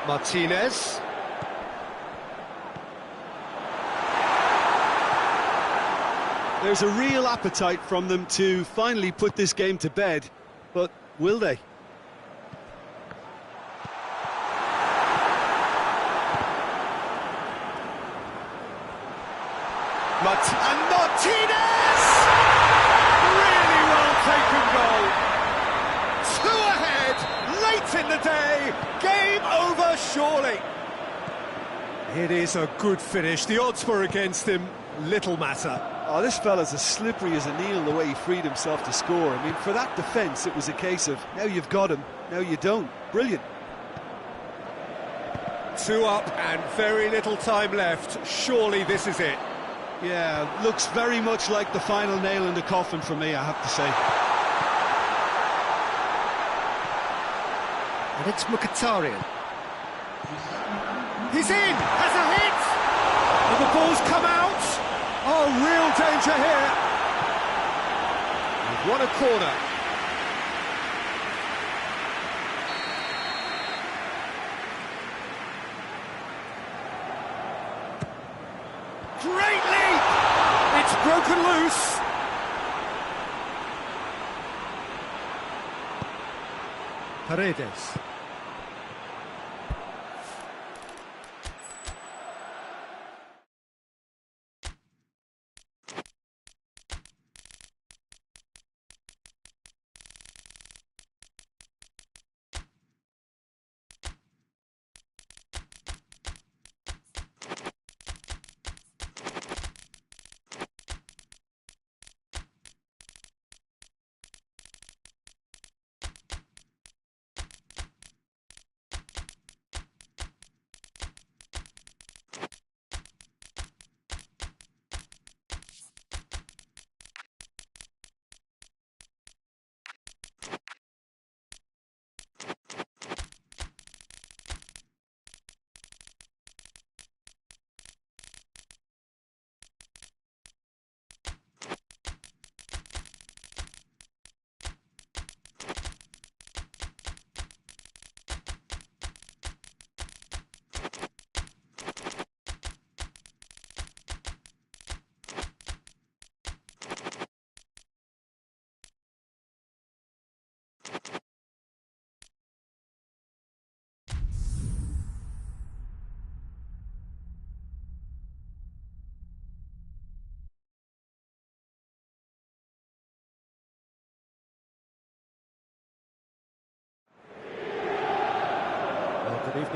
Speaker 1: Martinez.
Speaker 3: There's a real appetite from them to finally put this game to bed, but will they?
Speaker 1: And Martinez! Really well taken goal. 2 ahead, late in the day, game over surely. It is a good finish. The odds were against him, little matter.
Speaker 3: Oh, this fella's as slippery as a needle the way he freed himself to score. I mean, for that defence, it was a case of, now you've got him, now you don't. Brilliant.
Speaker 1: 2 up and very little time left. Surely this is it.
Speaker 3: Yeah, looks very much like the final nail in the coffin for me, I have to say.
Speaker 1: And it's Mkhitaryan. He's in! Has a hit! And the ball's come out! Oh, real danger here! We've won a corner. Great leap! It's broken loose. Paredes.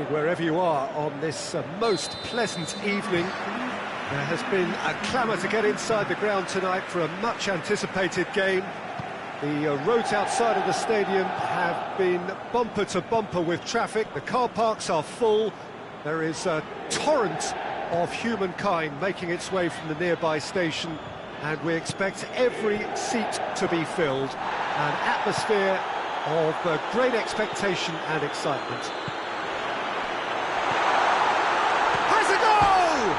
Speaker 1: Wherever you are on this most pleasant evening, there has been a clamour to get inside the ground tonight for a much-anticipated game. The roads outside of the stadium have been bumper to bumper with traffic. The car parks are full. There is a torrent of humankind making its way from the nearby station, and we expect every seat to be filled. An atmosphere of great expectation and excitement.
Speaker 4: Has a goal!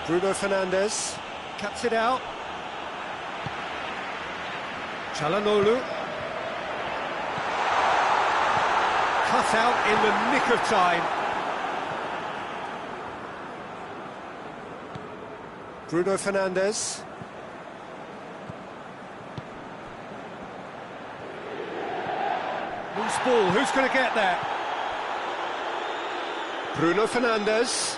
Speaker 1: Bruno Fernandes cuts it out. Çalhanoğlu. Cut out in the nick of time. Bruno Fernandes. Loose ball, who's going to get there? Bruno Fernandes.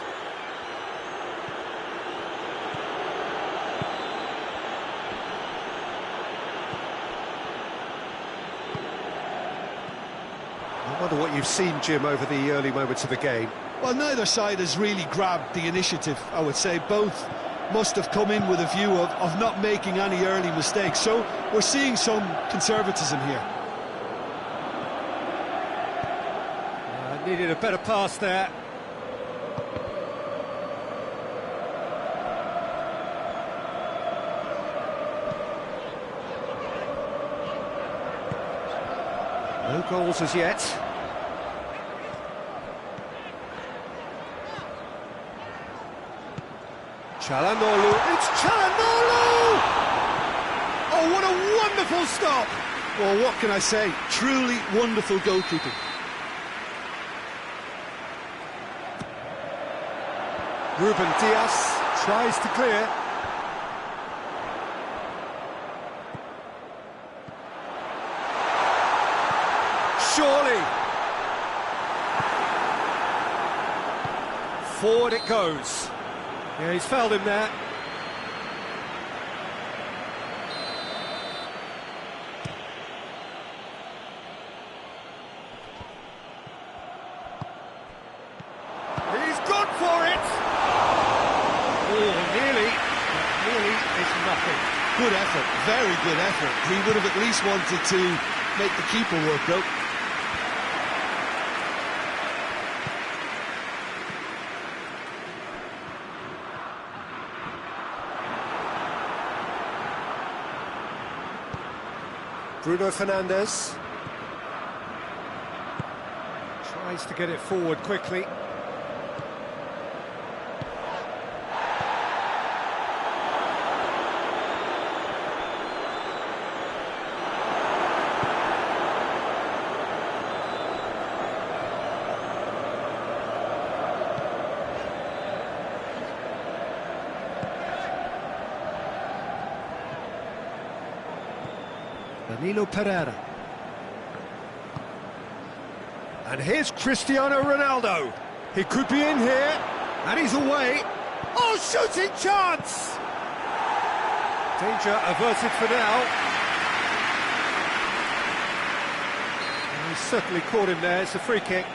Speaker 1: I wonder what you've seen, Jim, over the early moments of the game.
Speaker 2: Well, neither side has really grabbed the initiative, I would say. Both must have come in with a view of not making any early mistakes. So we're seeing some conservatism here.
Speaker 1: Needed a better pass there. No goals as yet. Çalhanoğlu. It's Çalhanoğlu!
Speaker 2: Oh, what a wonderful stop! Well, what can I say? Truly wonderful goalkeeping.
Speaker 1: Ruben Dias tries to clear. Surely. Forward it goes. Yeah, he's fouled him there.
Speaker 4: He's gone for it!
Speaker 1: Oh, nearly. Nearly is nothing.
Speaker 2: Good effort, very good effort. He would have at least wanted to make the keeper work, though.
Speaker 1: Bruno Fernandes tries to get it forward quickly. Danilo Pereira. And here's Cristiano Ronaldo. He could be in here, and he's away. Oh, shooting chance! Danger averted for now. And he's certainly caught him there. It's a free kick.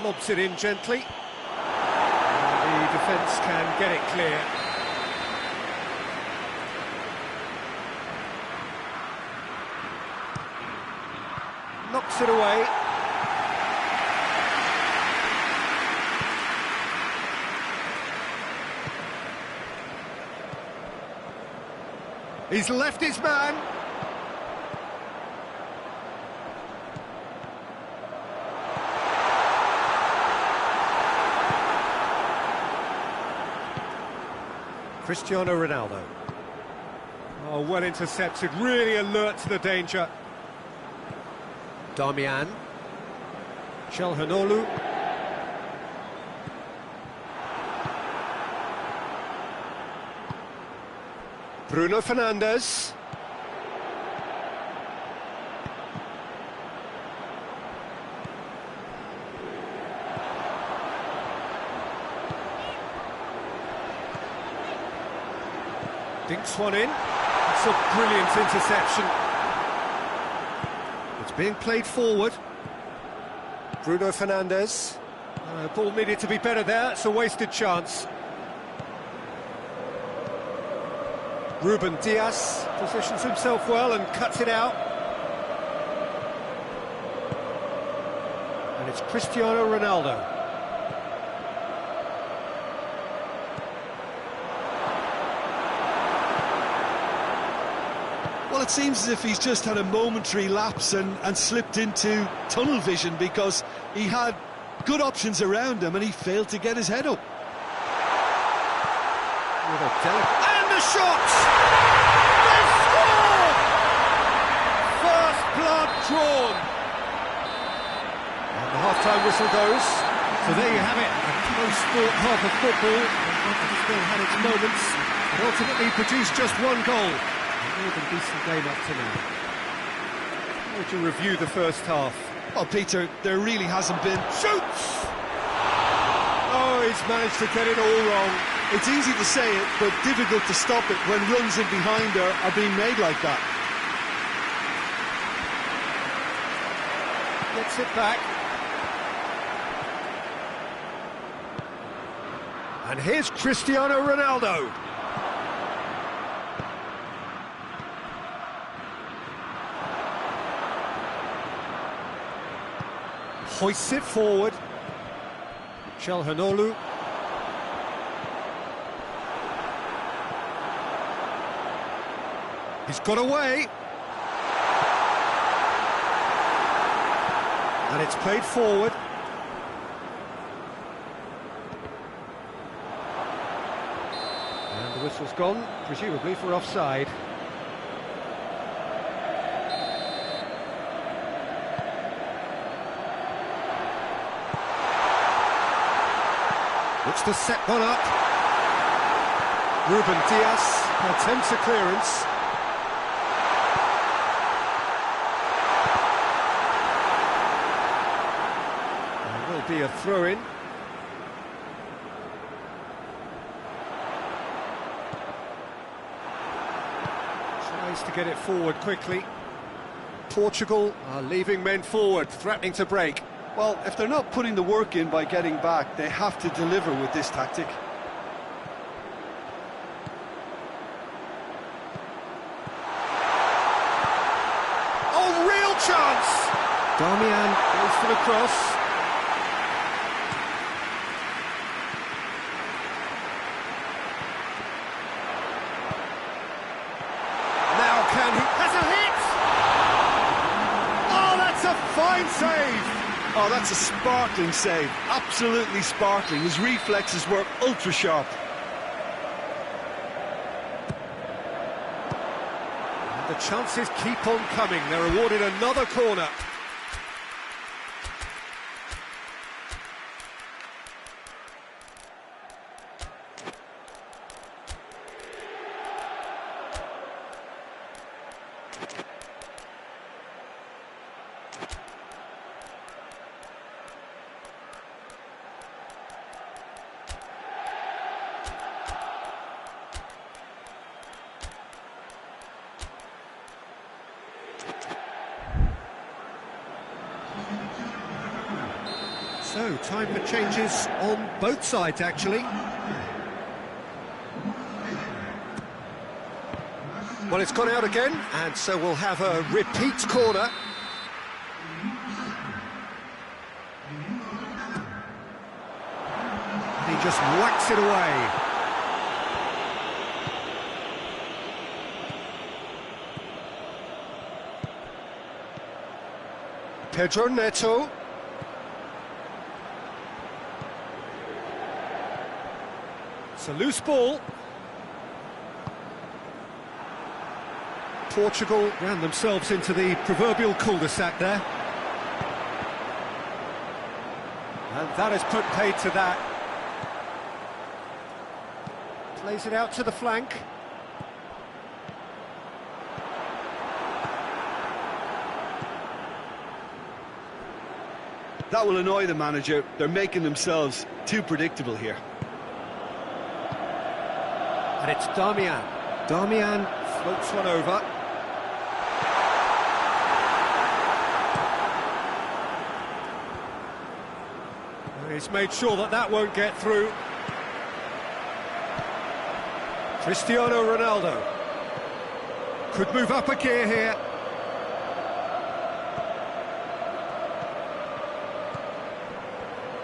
Speaker 1: Lobs it in gently. The defence can get it clear. Knocks it away. He's left his man. Cristiano Ronaldo. Oh, well intercepted, really alert to the danger. Darmian. Çalhanoğlu. Bruno Fernandes. Dinks one in. It's a brilliant interception. It's being played forward. Bruno Fernandes. Ball needed to be better there. It's a wasted chance. Ruben Dias positions himself well and cuts it out. And it's Cristiano Ronaldo.
Speaker 2: Well, it seems as if he's just had a momentary lapse and slipped into tunnel vision, because he had good options around him and he failed to get his head up.
Speaker 1: And the shots! They scored! First blood drawn. And the half-time whistle goes. So there you have it, a close-fought half of football. It still had its moments, but ultimately produced just one goal. A more than decent game up to now. How would you review the first half?
Speaker 2: Well, Peter, there really hasn't been...
Speaker 1: Shoots! Oh, he's managed to get it all wrong.
Speaker 3: It's easy to say it, but difficult to stop it when runs in behind are being made like that.
Speaker 1: Gets it back. And here's Cristiano Ronaldo. Hoists it forward. Çalhanoğlu. He's got away. And it's played forward. And the whistle's gone, presumably for offside. Looks to set one up. Ruben Dias attempts a clearance. There will be a throw-in. Tries to get it forward quickly. Portugal are leaving men forward, threatening to break.
Speaker 3: Well, if they're not putting the work in by getting back, they have to deliver with this tactic.
Speaker 1: Oh, real chance! Darmian goes for the cross. Now can he... Has a hit! Oh, that's a fine save!
Speaker 3: Oh, that's a sparkling save. Absolutely sparkling. His reflexes were ultra-sharp.
Speaker 1: The chances keep on coming. They're awarded another corner. So, time for changes on both sides, actually. Well, it's gone out again, and so we'll have a repeat corner. He just whacks it away. Pedro Neto. It's a loose ball. Portugal ran themselves into the proverbial cul-de-sac there. And that has put paid to that. Plays it out to the flank.
Speaker 3: That will annoy the manager. They're making themselves too predictable here.
Speaker 1: And it's Darmian. Darmian floats one over. He's made sure that that won't get through. Cristiano Ronaldo could move up a gear here.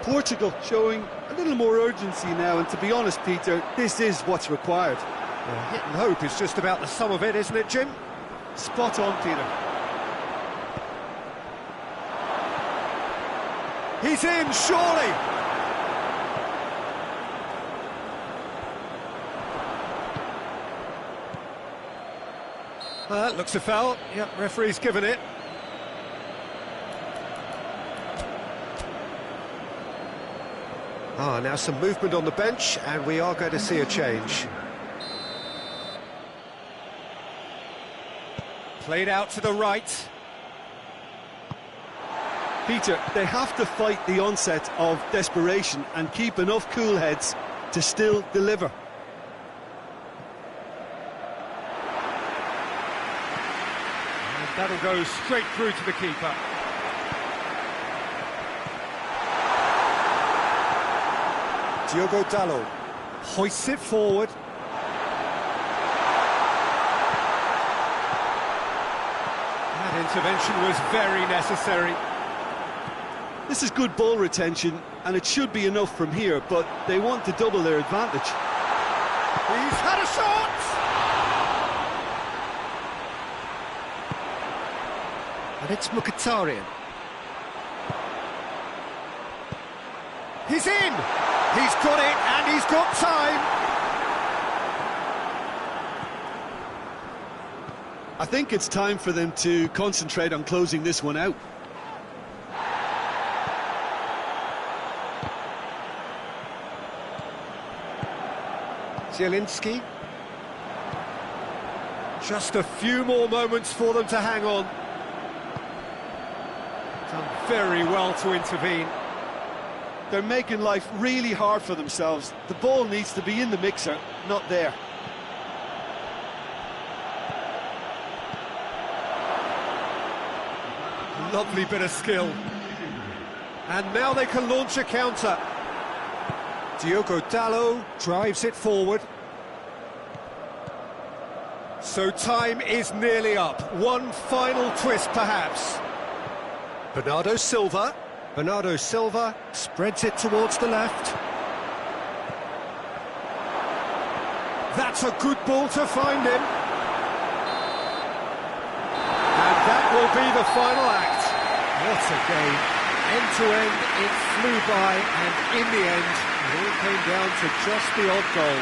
Speaker 3: Portugal showing a little more urgency now, and to be honest, Peter, this is what's required.
Speaker 1: Well, hit and hope is just about the sum of it, isn't it, Jim?
Speaker 3: Spot on, Peter.
Speaker 1: He's in, surely! That looks a foul. Yep, referee's given it. Now some movement on the bench, and we are going to see a change. Played out to the right.
Speaker 3: Peter, they have to fight the onset of desperation and keep enough cool heads to still deliver.
Speaker 1: And that'll go straight through to the keeper. Diogo Dalot hoists it forward. That intervention was very necessary.
Speaker 3: This is good ball retention, and it should be enough from here, but they want to double their advantage.
Speaker 1: He's had a shot! And it's Mkhitaryan. He's in! He's got it, and he's got time!
Speaker 3: I think it's time for them to concentrate on closing this one out.
Speaker 1: Zielinski. Just a few more moments for them to hang on. Done very well to intervene.
Speaker 3: They're making life really hard for themselves. The ball needs to be in the mixer, not there.
Speaker 1: Lovely bit of skill. And now they can launch a counter. Diogo Dalot drives it forward. So time is nearly up. One final twist, perhaps. Bernardo Silva. Bernardo Silva spreads it towards the left. That's a good ball to find him. And that will be the final act. What a game. End to end, it flew by, and in the end, it all came down to just the odd goal.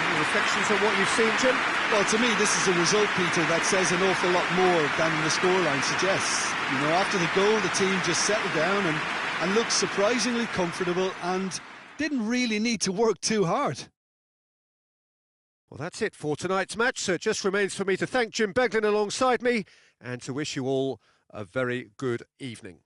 Speaker 1: Any reflections on what you've seen, Jim?
Speaker 3: Well, to me, this is a result, Peter, that says an awful lot more than the scoreline suggests. You know, after the goal, the team just settled down and looked surprisingly comfortable and didn't really need to work too hard.
Speaker 1: Well, that's it for tonight's match, so it just remains for me to thank Jim Beglin alongside me and to wish you all a very good evening.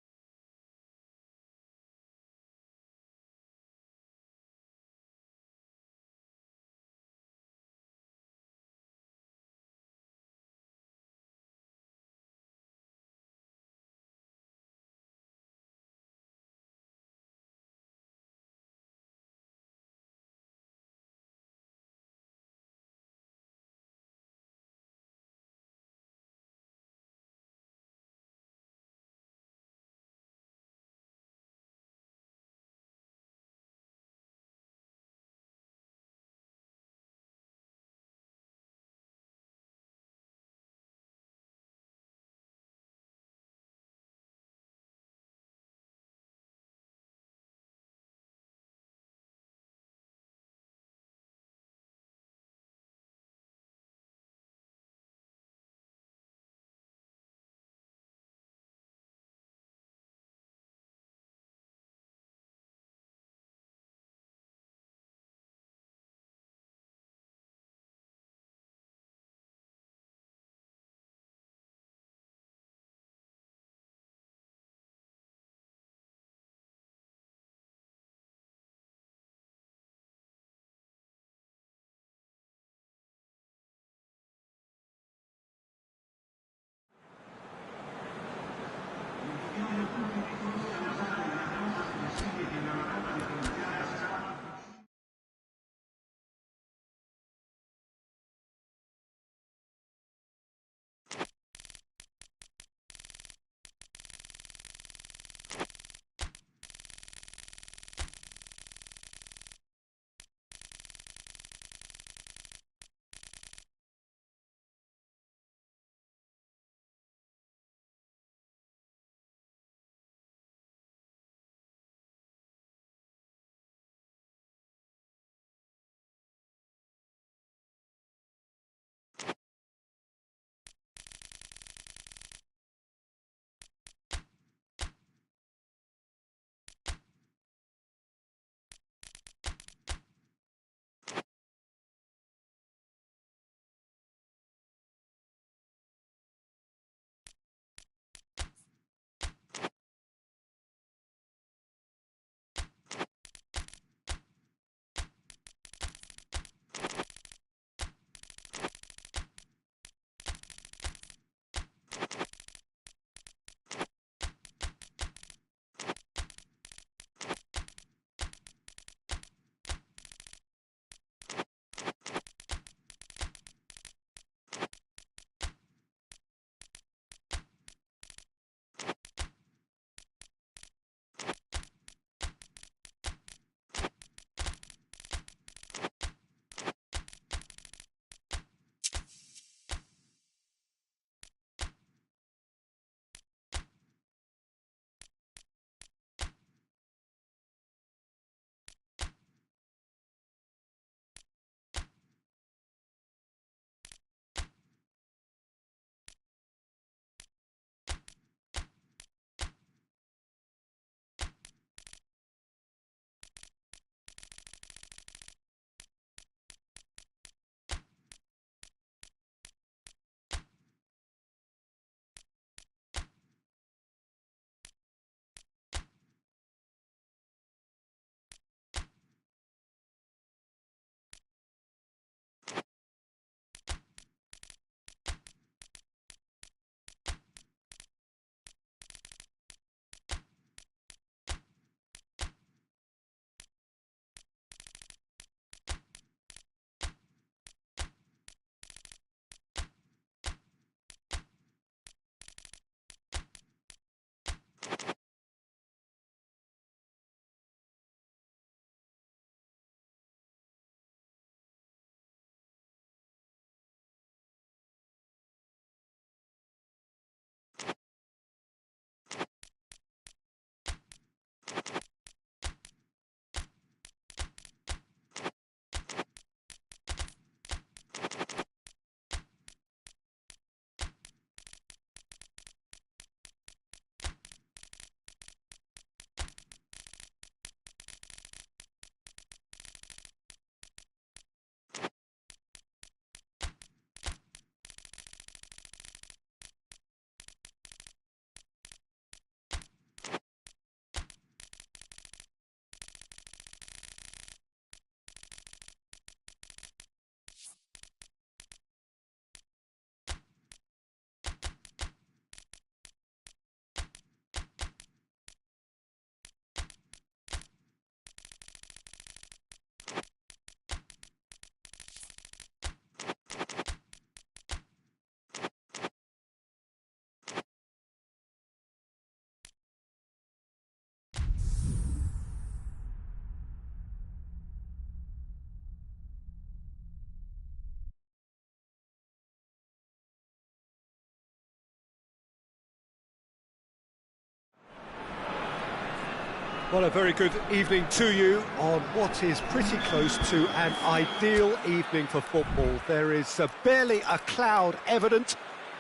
Speaker 1: Well, a very good evening to you on what is pretty close to an ideal evening for football. There is barely a cloud evident.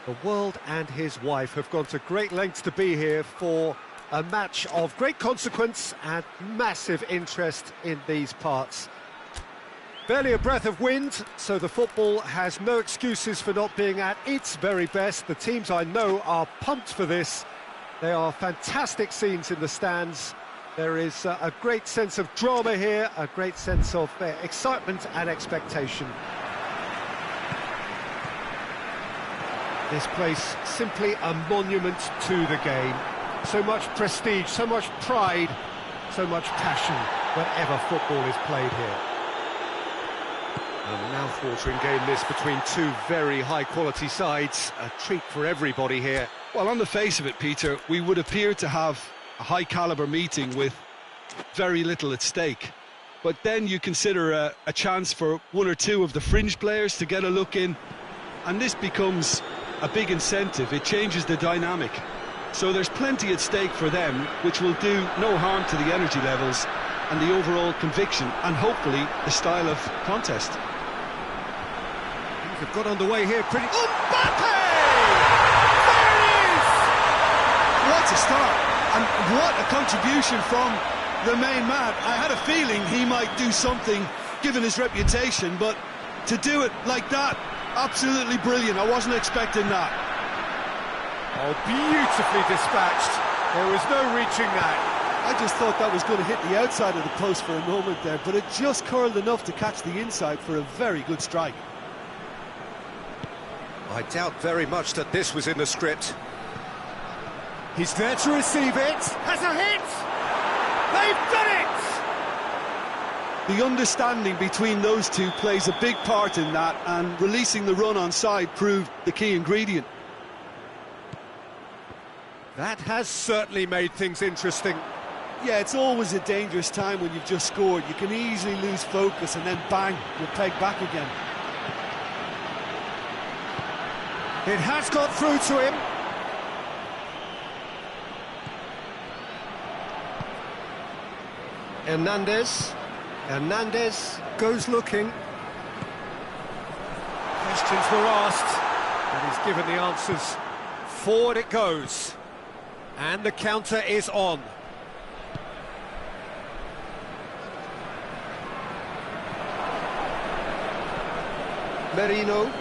Speaker 1: The world and his wife have gone to great lengths to be here for a match of great consequence and massive interest in these parts. Barely a breath of wind, so the football has no excuses for not being at its very best. The teams I know are pumped for this. They are fantastic scenes in the stands. There is a great sense of drama here, a great sense of excitement and expectation. This place simply a monument to the game. So much prestige, so much pride, so much passion whenever football is played here. A mouth-watering game this between two very high-quality sides. A treat for everybody here.
Speaker 2: Well, on the face of it, Peter, we would appear to have a high-caliber meeting with very little at stake. But then you consider a chance for one or two of the fringe players to get a look in, and this becomes a big incentive. It changes the dynamic. So there's plenty at stake for them, which will do no harm to the energy levels and the overall conviction, and hopefully the style of contest.
Speaker 1: Things have got underway here pretty...
Speaker 4: Mbappe! There it is!
Speaker 3: What a start, and what a contribution from the main man. I had a feeling he might do something, given his reputation, but to do it like that, absolutely brilliant. I wasn't expecting that.
Speaker 1: Oh, beautifully dispatched. There was no reaching that.
Speaker 3: I just thought that was going to hit the outside of the post for a moment there, but it just curled enough to catch the inside for a very good strike.
Speaker 5: I doubt very much that this was in the script.
Speaker 1: He's there to receive it.
Speaker 4: Has a hit! They've done it!
Speaker 3: The understanding between those two plays a big part in that, and releasing the run on side proved the key ingredient.
Speaker 1: That has certainly made things interesting.
Speaker 3: Yeah, it's always a dangerous time when you've just scored. You can easily lose focus and then bang, you're pegged back again.
Speaker 1: It has got through to him. Hernandez goes looking. Questions were asked, and he's given the answers. Forward it goes. And the counter is on. Merino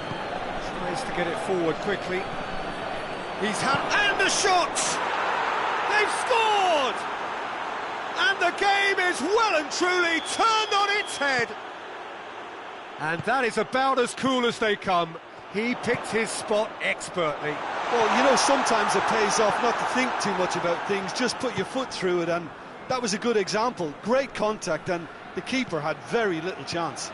Speaker 1: tries to get it forward quickly. He's had...
Speaker 4: And the shot! They've scored! And the game is well and truly turned on its head.
Speaker 1: And that is about as cool as they come. He picked his spot expertly.
Speaker 3: Well, you know, sometimes it pays off not to think too much about things, just put your foot through it, and that was a good example. Great contact, and the keeper had very little chance.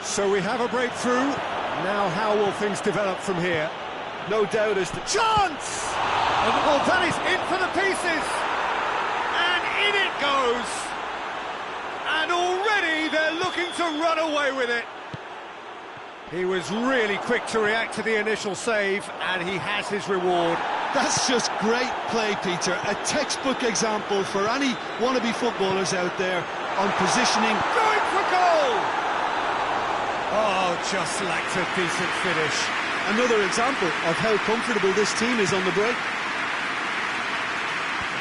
Speaker 1: So we have a breakthrough. Now how will things develop from here?
Speaker 3: No doubt as to...
Speaker 4: Chance! Oh, that is in for the pieces! And in it goes! And already they're looking to run away with it.
Speaker 1: He was really quick to react to the initial save, and he has his reward.
Speaker 3: That's just great play, Peter. A textbook example for any wannabe footballers out there on positioning.
Speaker 4: Going for goal!
Speaker 1: Oh, just lacked a decent finish.
Speaker 3: Another example of how comfortable this team is on the break.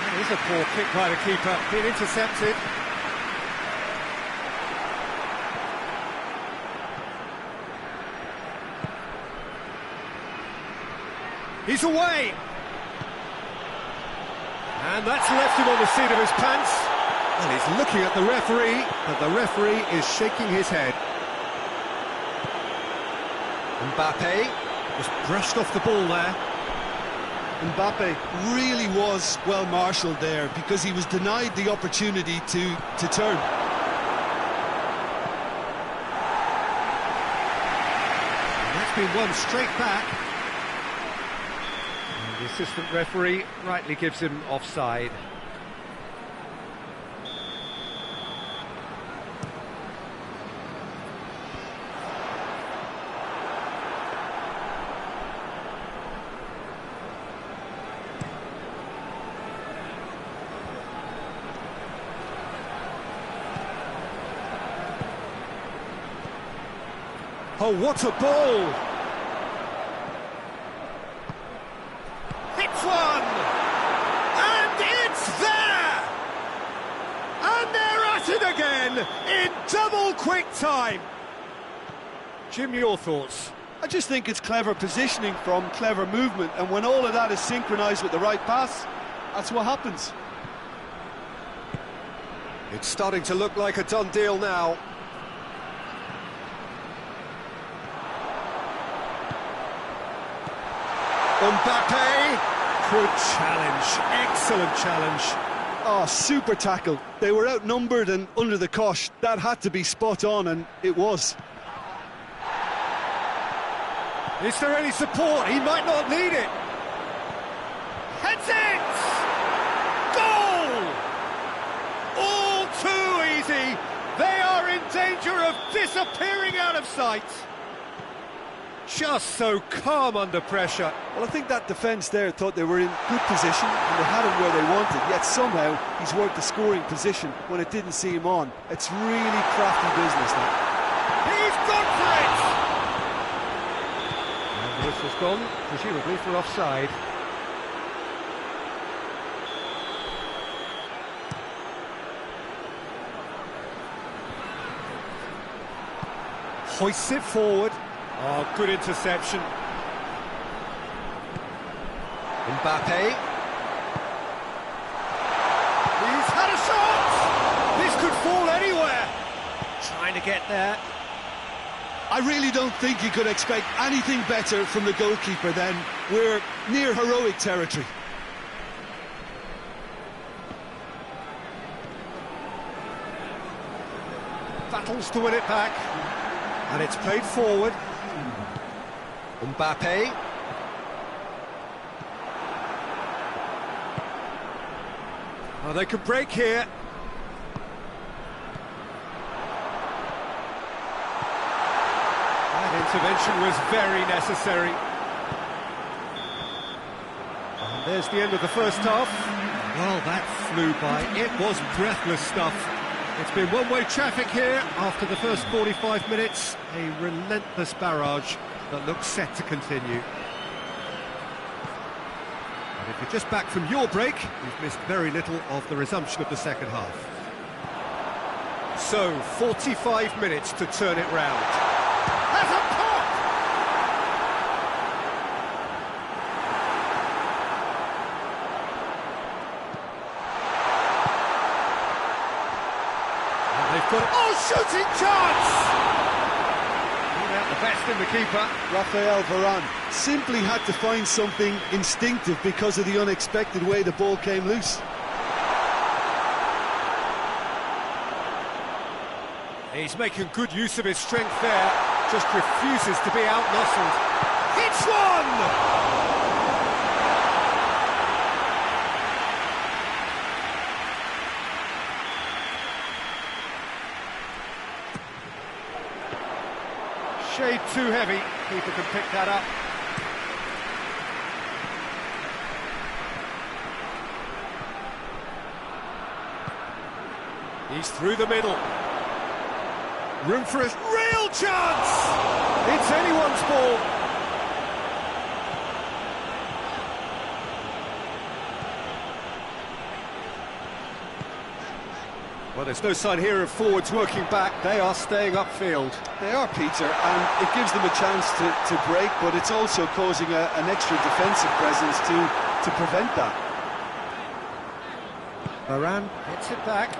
Speaker 1: That is a poor kick by the keeper, being intercepted. He's away! And that's left him on the seat of his pants. And he's looking at the referee, but the referee is shaking his head. Mbappe just brushed off the ball there.
Speaker 3: Mbappe really was well marshalled there because he was denied the opportunity to turn.
Speaker 1: And that's been won straight back. And the assistant referee rightly gives him offside. Oh, what a ball!
Speaker 4: Hits one! And it's there! And they're at it again in double quick time.
Speaker 1: Jim, your thoughts?
Speaker 3: I just think it's clever positioning from clever movement, and when all of that is synchronised with the right pass, that's what happens.
Speaker 5: It's starting to look like a done deal now.
Speaker 1: Mbappe! Good challenge, excellent challenge.
Speaker 3: Oh, super tackle. They were outnumbered and under the cosh. That had to be spot on, and it was.
Speaker 1: Is there any support? He might not need it.
Speaker 4: Heads it! Goal! All too easy. They are in danger of disappearing out of sight.
Speaker 1: Just so calm under pressure.
Speaker 3: Well, I think that defence there thought they were in good position and they had him where they wanted, yet somehow he's worked the scoring position when it didn't see him on. It's really crafty business now.
Speaker 4: He's gone for it!
Speaker 1: And the whistle's gone, presumably for offside. Hoists it forward. Oh, good interception.
Speaker 5: Mbappe.
Speaker 4: He's had a shot!
Speaker 1: This could fall anywhere. Trying to get there.
Speaker 3: I really don't think you could expect anything better from the goalkeeper then. We're near heroic territory.
Speaker 1: Battles to win it back. And it's played forward.
Speaker 5: Mbappe.
Speaker 1: Oh, they could break here. That intervention was very necessary. And there's the end of the first half. Well, that flew by. It was breathless stuff. It's been one-way traffic here after the first 45 minutes. A relentless barrage that looks set to continue. And if you're just back from your break, you've missed very little of the resumption of the second half. So, 45 minutes to turn it round.
Speaker 4: Has a pop!
Speaker 1: And they've got
Speaker 4: Oh, shooting chance!
Speaker 1: pulled out the best in the keeper.
Speaker 3: Rafael Varane simply had to find something instinctive because of the unexpected way the ball came loose.
Speaker 1: He's making good use of his strength there, just refuses to be out-muscled.
Speaker 4: Hits one!
Speaker 1: Shade too heavy, keeper can pick that up. He's through the middle. Room for a real chance! It's anyone's ball. Well, there's no sign here of forwards working back. They are staying upfield.
Speaker 3: They are, Peter, and it gives them a chance to break, but it's also causing an extra defensive presence to prevent that.
Speaker 1: Varane hits it back.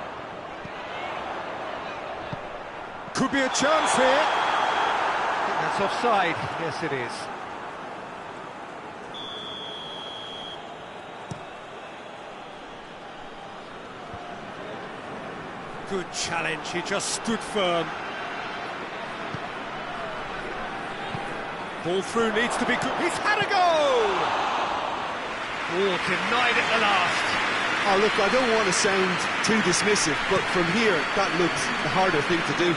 Speaker 1: Could be a chance here. I think that's offside. Yes, it is. Good challenge, he just stood firm. Ball through needs to be good. He's had a goal! Oh, denied at the last.
Speaker 3: Oh, look, I don't want to sound too dismissive, but from here, that looks the harder thing to do.